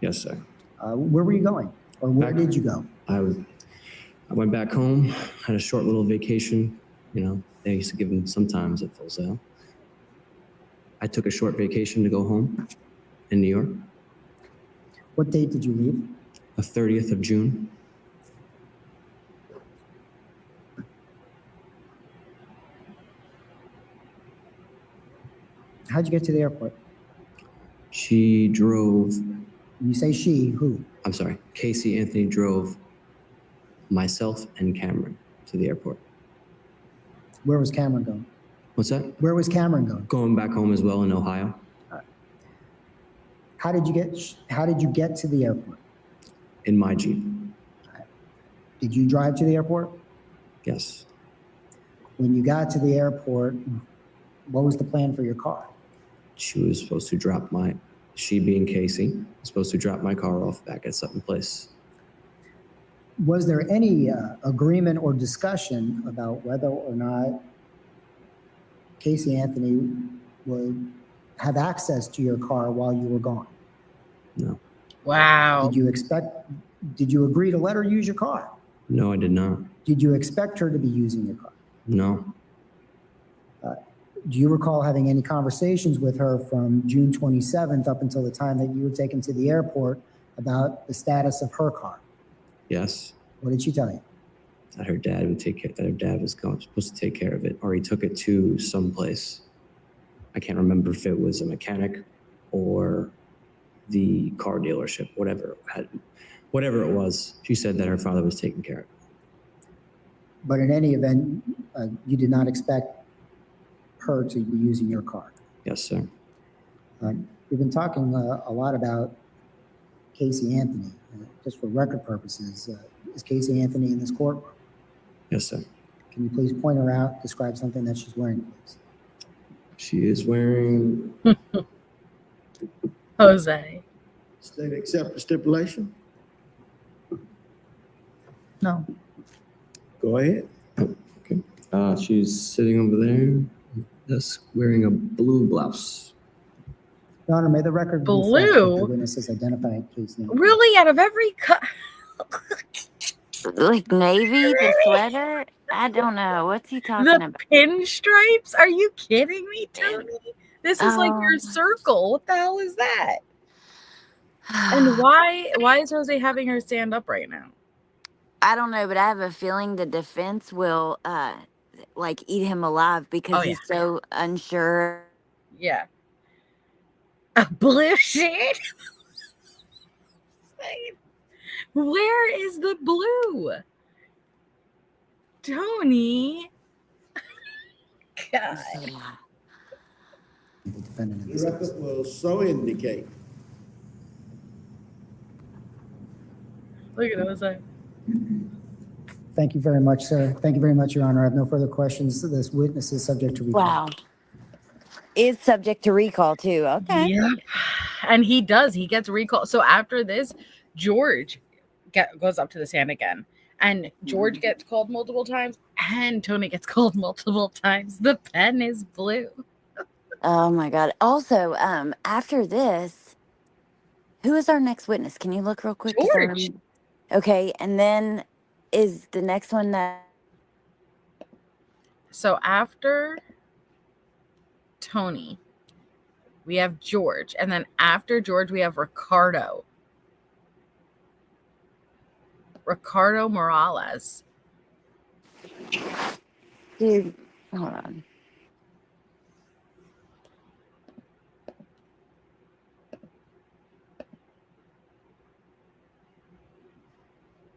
Yes, sir. Where were you going, or where Back- did you go? I went back home, had a short little vacation. They used to give them sometimes at Full Sail. I took a short vacation to go home in New York, What date did you leave? the 30th of June. How'd you get to the airport? She drove, When you say she, who? I'm sorry, Casey Anthony drove myself and Cameron to the airport. Where was Cameron going? What's that? Where was Cameron going? Going back home as well in Ohio. How did you get to the airport? In my Jeep. Did you drive to the airport? Yes. When you got to the airport, what was the plan for your car? She was supposed to drop my she being Casey, was supposed to drop my car off back at Sutton Place. Was there any agreement or discussion about whether or not Casey Anthony would have access to your car while you were gone? No. Wow. Did you agree to let her use your car? No, I did not. Did you expect her to be using your car? No. Do you recall having any conversations with her from June 27th up until the time that you were taken to the airport about the status of her car? Yes. What did she tell you? That her dad would take care. That her dad was supposed to take care of it, or he took it to some place. I can't remember if it was a mechanic or the car dealership. Whatever it was, she said that her father was taking care of it. But in any event, you did not expect her to be using your car. Yes, sir. We've been talking a lot about Casey Anthony. Just for record purposes, is Casey Anthony in this courtroom? Yes, sir. Can you please point her out, describe something that she's wearing, please? She is wearing. Jose. State accept the stipulation? No. Go ahead. Okay. She's sitting over there, just wearing a blue blouse. Your Honor, may the record Blue? reflect that the witness has identified Casey Anthony. Really? Out of every Like navy, the sweater? I don't know. What's he talking the about? pinstripes? Are you kidding me, Tony? This is like your Um, circle. What the hell is that? And why is Jose having her stand up right now? I don't know, but I have a feeling the defense will like eat him alive because Oh, he's so unsure. Yeah. Blue shit. Where is the blue? Tony. God. The defendant in The this case. record will so indicate. Look at Jose. Thank you very much, sir. Thank you very much, Your Honor. I have no further questions. This witness is subject to recall. Wow. Is subject to recall too. Okay. Yeah. And he gets recalled. So after this, George goes up to the stand again. And George gets called multiple times. And Tony gets called multiple times. The pen is blue. Oh my God. Also, after this, who is our next witness? Can you look real quick? 'Cause I George. okay. And then is the next one that So after Tony, we have George. And then after George, we have Ricardo Morales. dude? Hold on.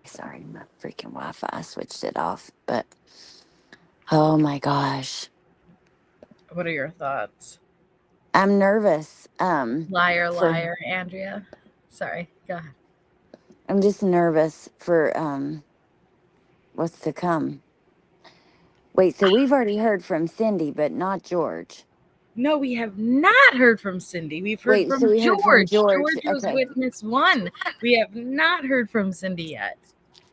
Sorry, my freaking Wi-Fi switched it off. But oh my gosh, What are your thoughts? I'm nervous. Liar, for- liar, Andrea. Sorry, go ahead. I'm just nervous for what's to come. Wait, so we've already heard from Cindy, but not George. No, we have not heard from Cindy. We've heard Wait, from so we George. heard from George. Was Okay. witness one. We have not heard from Cindy yet.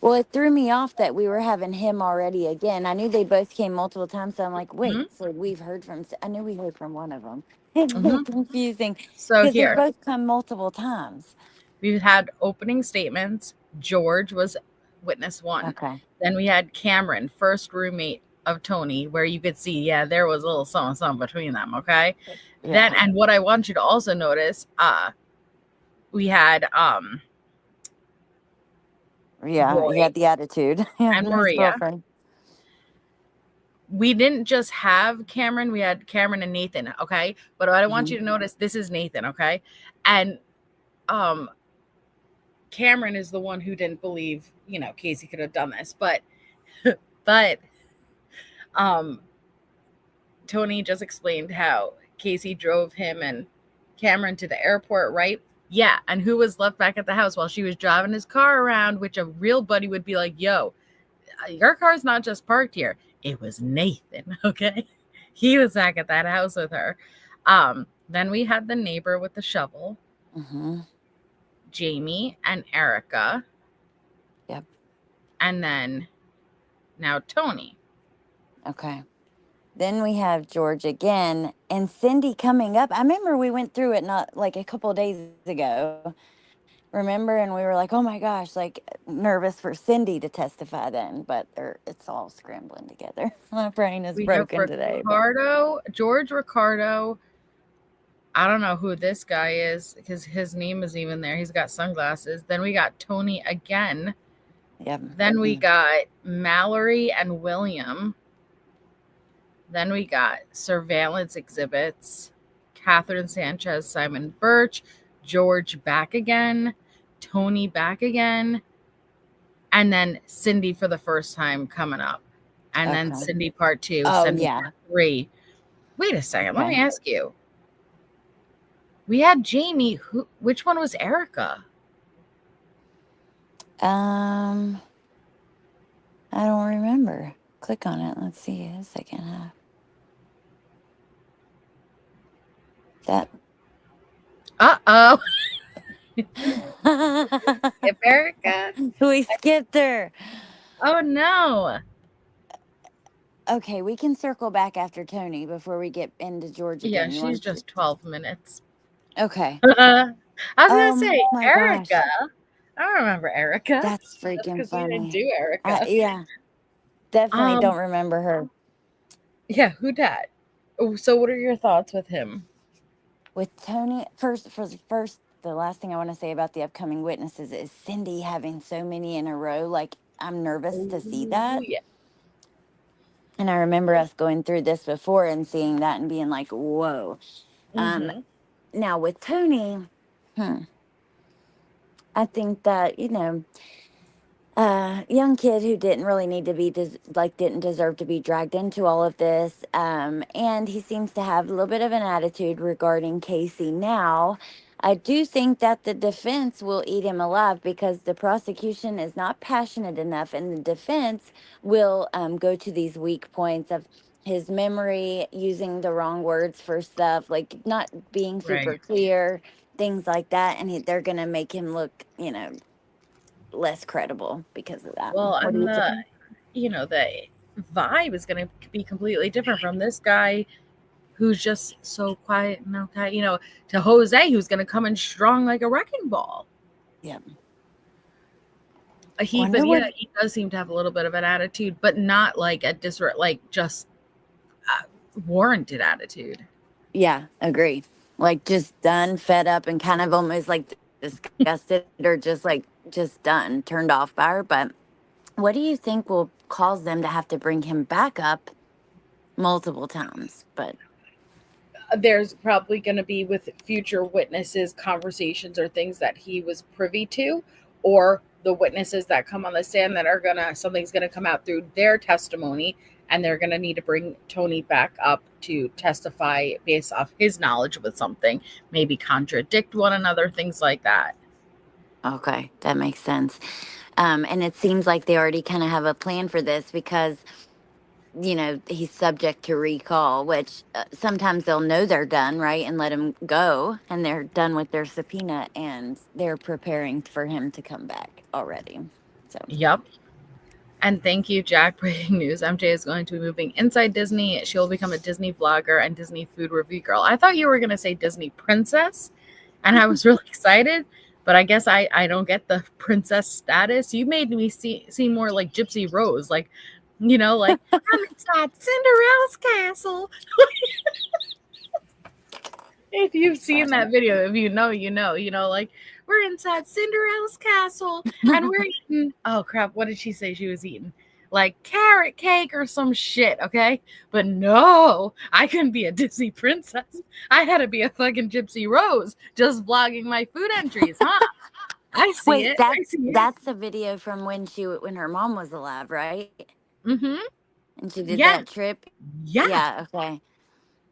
Well, it threw me off that we were having him already again. I knew they both came multiple times, so I'm like, wait, so we've heard from. I knew we heard from one of them. It's so confusing So because they here, both come multiple times. we've had opening statements. George was witness one. Okay. Then we had Cameron, first roommate of Tony, where you could see, yeah, there was a little something between them. Okay. Yeah. Then, and what I want you to also notice, we had Yeah, Roy he had the attitude. and His Maria. girlfriend. We didn't just have Cameron, we had Cameron and Nathan, okay? But what I want you to notice, this is Nathan, okay? And Cameron is the one who didn't believe, Casey could have done this. But Tony just explained how Casey drove him and Cameron to the airport, right? Yeah, and who was left back at the house while she was driving his car around, which a real buddy would be like, yo, your car's not just parked here. It was Nathan, okay? He was back at that house with her. Then we had the neighbor with the shovel. Mm-hmm. Jamie, and Erica. Yep. And then now Tony. Okay. Then we have George again and Cindy coming up. I remember we went through it not like a couple of days ago. Remember? And we were like, oh my gosh, like nervous for Cindy to testify then, but it's all scrambling together. My brain is We have broken today. But Ricardo, George Ricardo. I don't know who this guy is because his name isn't even there. He's got sunglasses. Then we got Tony again. yeah. Then we got Mallory and William. Then we got surveillance exhibits. Catherine Sanchez, Simon Birch, George back again, Tony back again, and then Cindy for the first time coming up. And then Okay. Cindy part 2, Oh, Cindy yeah. part 3. Wait a second. Let me Okay. ask you. We had Jamie. Which one was Erica? I don't remember. Click on it. Let's see a second half. That. Uh-oh. Skip Erica. We skipped her. Oh, no. Okay, we can circle back after Tony before we get into George Yeah, again. You she's want just 12 minutes. Okay. I was going Oh to say, my Erica. gosh. I don't remember Erica. That's That's freaking because we didn't funny. do Erica. Yeah, definitely Um, don't remember her. Yeah, who dat? Oh, so what are your thoughts with him? With Tony, the last thing I want to say about the upcoming witnesses is Cindy having so many in a row. Like, I'm nervous to see that. Ooh, yeah. And I remember us going through this before and seeing that and being like, whoa. Mhm. Now with Tony, I think that, young kid who didn't really need to be, didn't deserve to be dragged into all of this. And he seems to have a little bit of an attitude regarding Casey now. I do think that the defense will eat him alive because the prosecution is not passionate enough, and the defense will go to these weak points of his memory, using the wrong words for stuff, like not being super Right. clear, things like that. And they're going to make him look, less credible because of that. Well, What do and you think? the vibe is going to be completely different from this guy who's just so quiet and okay, to Jose, who's going to come in strong like a wrecking ball. Yeah. He does seem to have a little bit of an attitude, but not like just warranted attitude. Yeah, agree. Like just done, fed up, and kind of almost like disgusted or just done, turned off by her. But what do you think will cause them to have to bring him back up multiple times? But There's probably going to be with future witnesses conversations or things that he was privy to, or the witnesses that come on the stand that something's going to come out through their testimony, and they're going to need to bring Tony back up to testify based off his knowledge with something, maybe contradict one another, things like that. okay, that makes sense. And it seems like they already kind of have a plan for this because he's subject to recall, which sometimes they'll know they're done, right, and let him go, and they're done with their subpoena, and they're preparing for him to come back already. So, Yep. And thank you, Jack. Breaking news. MJ is going to be moving inside Disney. She will become a Disney vlogger and Disney food review girl. I thought you were going to say Disney princess, and I was really excited, but I guess I don't get the princess status. You made me seem more like Gypsy Rose, like, I'm inside Cinderella's castle. If you've seen that video, if you know, like, we're inside Cinderella's castle and we're eating, oh crap, what did she say she was eating? Like carrot cake or some shit, okay? But no, I couldn't be a Disney princess. I had to be a fucking Gypsy Rose just vlogging my food entries, huh? I see wait, it. that's a video from when her mom was alive, right? Mm-hmm. And she did Yeah. that trip. Yeah. Yeah. Okay.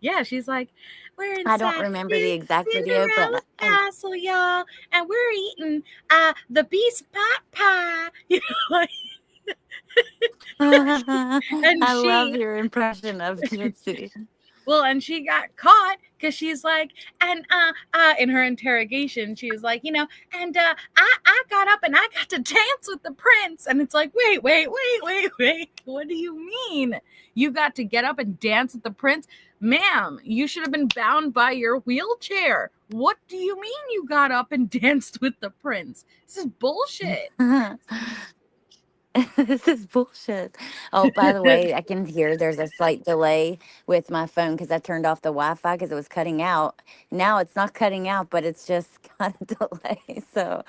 Yeah, she's like, we're inside I don't remember the exact video, Cinderella's but castle, y'all, and we're eating the beast pot pie. Like, I love your impression of Gypsy. Well, and she got caught because she's like, and in her interrogation, she was like, and I got up and I got to dance with the prince. And it's like, wait. What do you mean? You got to get up and dance with the prince? Ma'am, you should have been bound by your wheelchair. What do you mean you got up and danced with the prince? This is bullshit. This is bullshit. Oh, by the way, I can hear there's a slight delay with my phone because I turned off the Wi-Fi because it was cutting out. Now it's not cutting out, but it's just got a delay. So,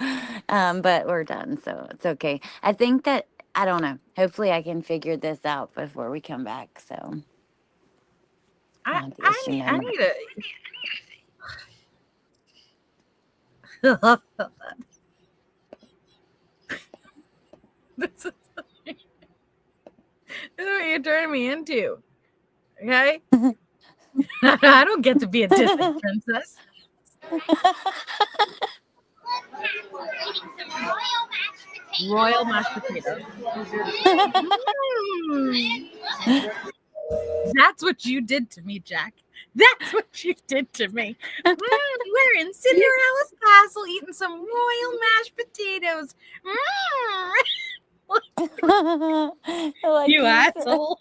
but we're done, so it's okay. I think that I don't know. Hopefully, I can figure this out before we come back. So, I yes, you need know. This is what you're turning me into. Okay? I don't get to be a Disney princess. Royal mashed potatoes. That's what you did to me, Jack. That's what you did to me. We're in Cinderella's castle eating some royal mashed potatoes. Like You asshole.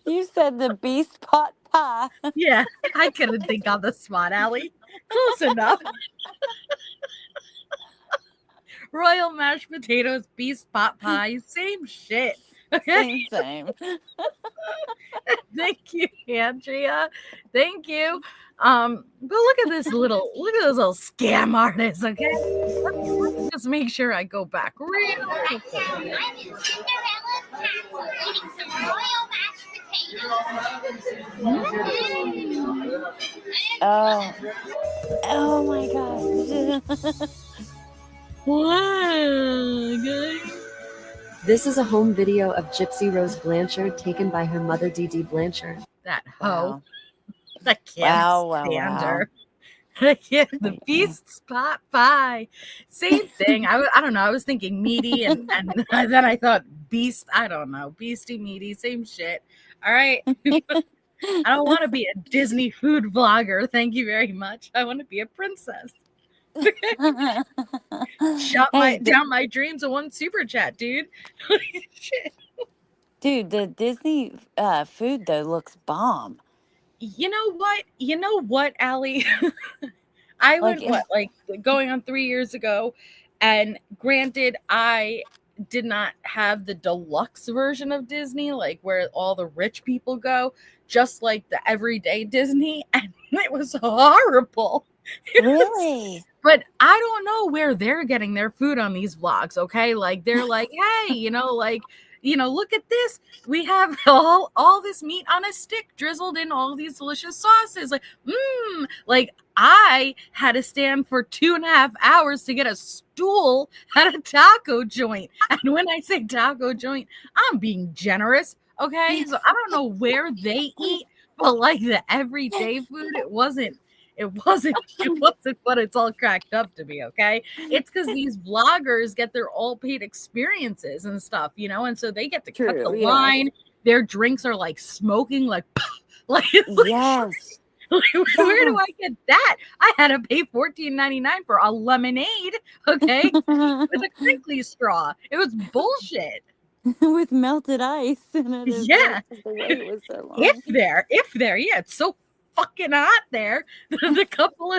You said the beast pot pie. Yeah, I couldn't think on the spot, Allie. Close enough. Royal mashed potatoes, beast pot pie, same shit. Okay. Same. Thank you, Andrea. Thank you. But look at those little scam artists, okay? Let's just make sure I go back real quickly. I'm in Cinderella's castle eating some royal mashed potatoes. Oh my gosh. Wow, guys. This is a home video of Gypsy Rose Blanchard taken by her mother, Dee Dee Blanchard. That hoe. Wow. I can't stand her. The beast's pot pie. Same thing. I don't know. I was thinking meaty and then I thought beast. I don't know. Beastie, meaty, same shit. All right. I don't want to be a Disney food vlogger. Thank you very much. I want to be a princess. Shut down my dreams in one super chat, dude. Shit. Dude, the Disney food though looks bomb. You know what, Allie? I went going on 3 years ago, and granted, I did not have the deluxe version of Disney, like where all the rich people go, just like the everyday Disney, and it was horrible. Really? But I don't know where they're getting their food on these vlogs, okay? Like they're like, hey, look at this. We have all this meat on a stick drizzled in all these delicious sauces. Like I had to stand for 2.5 hours to get a stool at a taco joint. And when I say taco joint, I'm being generous, okay? So I don't know where they eat, but like the everyday food, it wasn't what it's all cracked up to be, okay? It's because these vloggers get their all paid experiences and stuff, and so they get to cut the line. Their drinks are like smoking, like yes. Where do I get that? I had to pay $14.99 for a lemonade, okay, with a crinkly straw. It was bullshit. With melted ice. Yeah. The wait was so long. If there, yeah, it's so fucking hot there. The couple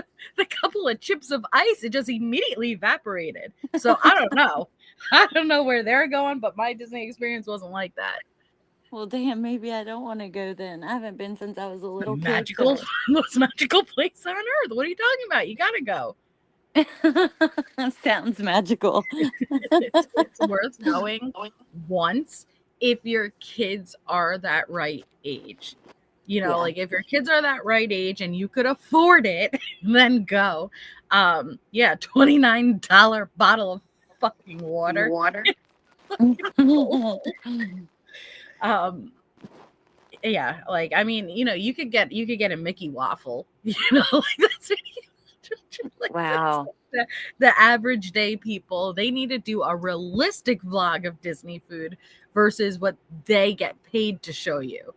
of chips of ice, it just immediately evaporated. So I don't know where they're going, but my Disney experience wasn't like that. Well, damn, maybe I don't want to go then. I haven't been since I was a little magical, kid. Most magical place on earth. What are you talking about? You gotta go. Sounds magical. It's worth going once if your kids are that right age. Like if your kids are that right age and you could afford it, then go. $29 bottle of fucking water. Yeah, like I mean, you could get a Mickey waffle, like that's like, wow. The average day people, they need to do a realistic vlog of Disney food versus what they get paid to show you.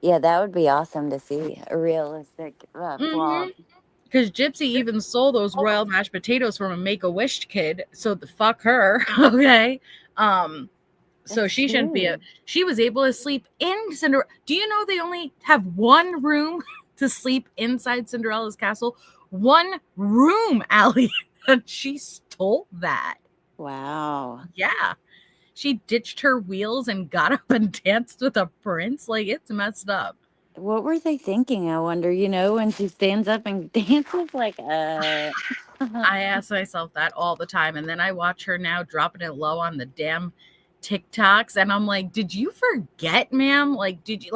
Yeah, that would be awesome to see a realistic vlog. Because Gypsy even stole those royal mashed potatoes from a Make-A-Wish kid, so the fuck her, okay? So That's she shouldn't be true. she was able to sleep in Cinderella. Do you know they only have one room to sleep inside Cinderella's castle? One room, Allie. And she stole that. Wow. Yeah. She ditched her wheels and got up and danced with a prince. Like, it's messed up. What were they thinking? I wonder, when she stands up and dances like I ask myself that all the time. And then I watch her now dropping it low on the damn TikToks. And I'm like, did you forget, ma'am? Like, did you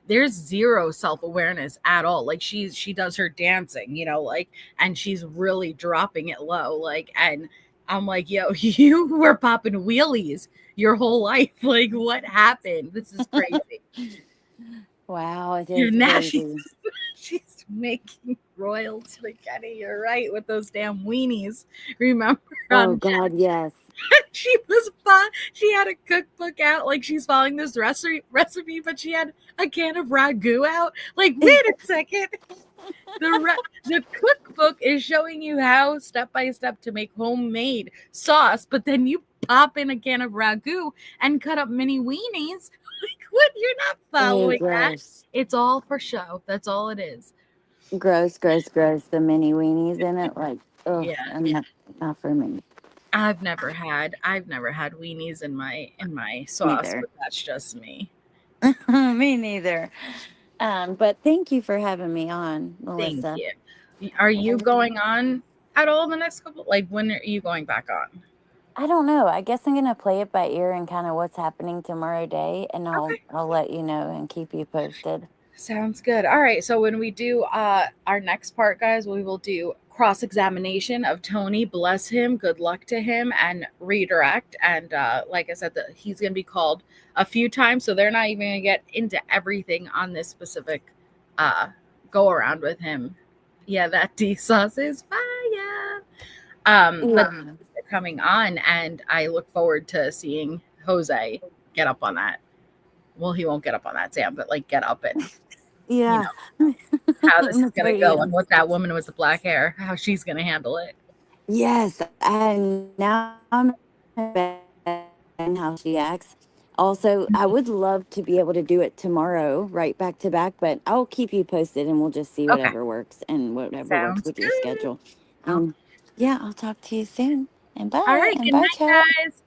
there's zero self-awareness at all. Like she does her dancing, and she's really dropping it low. Like, and I'm like, yo, you were popping wheelies your whole life. Like, what happened? This is crazy. Wow, it You're is nasty. crazy. She's making royal spaghetti. You're right, with those damn weenies. Remember? Oh God, yes. She had a cookbook out, like she's following this recipe, but she had a can of ragu out. Like, wait a second. The cookbook is showing you how step by step to make homemade sauce, but then you pop in a can of ragu and cut up mini weenies. Like, what? You're not following that. Gross. It's all for show. That's all it is. Gross. The mini weenies in it, like, oh, Yeah. and not for me. I've never had weenies in my sauce, Neither. but that's just me. Me neither. But thank you for having me on, Melissa. Thank you. Are you going on at all the next couple? Like, when are you going back on? I don't know. I guess I'm gonna play it by ear and kind of what's happening tomorrow day, and I'll let you know and keep you posted. Sounds good. All right. So when we do our next part, guys, we will do cross-examination of Tony. Bless him. Good luck to him, and redirect. And like I said, he's going to be called a few times, so they're not even going to get into everything on this specific go around with him. Yeah, that D sauce is fire. But they're coming on, and I look forward to seeing Jose get up on that. Well, he won't get up on that, Sam, but like get up and how this is going to go, and what that woman with the black hair, how she's going to handle it. Yes, and now I'm and how she acts. Also, I would love to be able to do it tomorrow, right back to back, but I'll keep you posted and we'll just see whatever works and whatever works with your schedule. Yeah, I'll talk to you soon. And bye. All right, and good bye, night, chat. guys.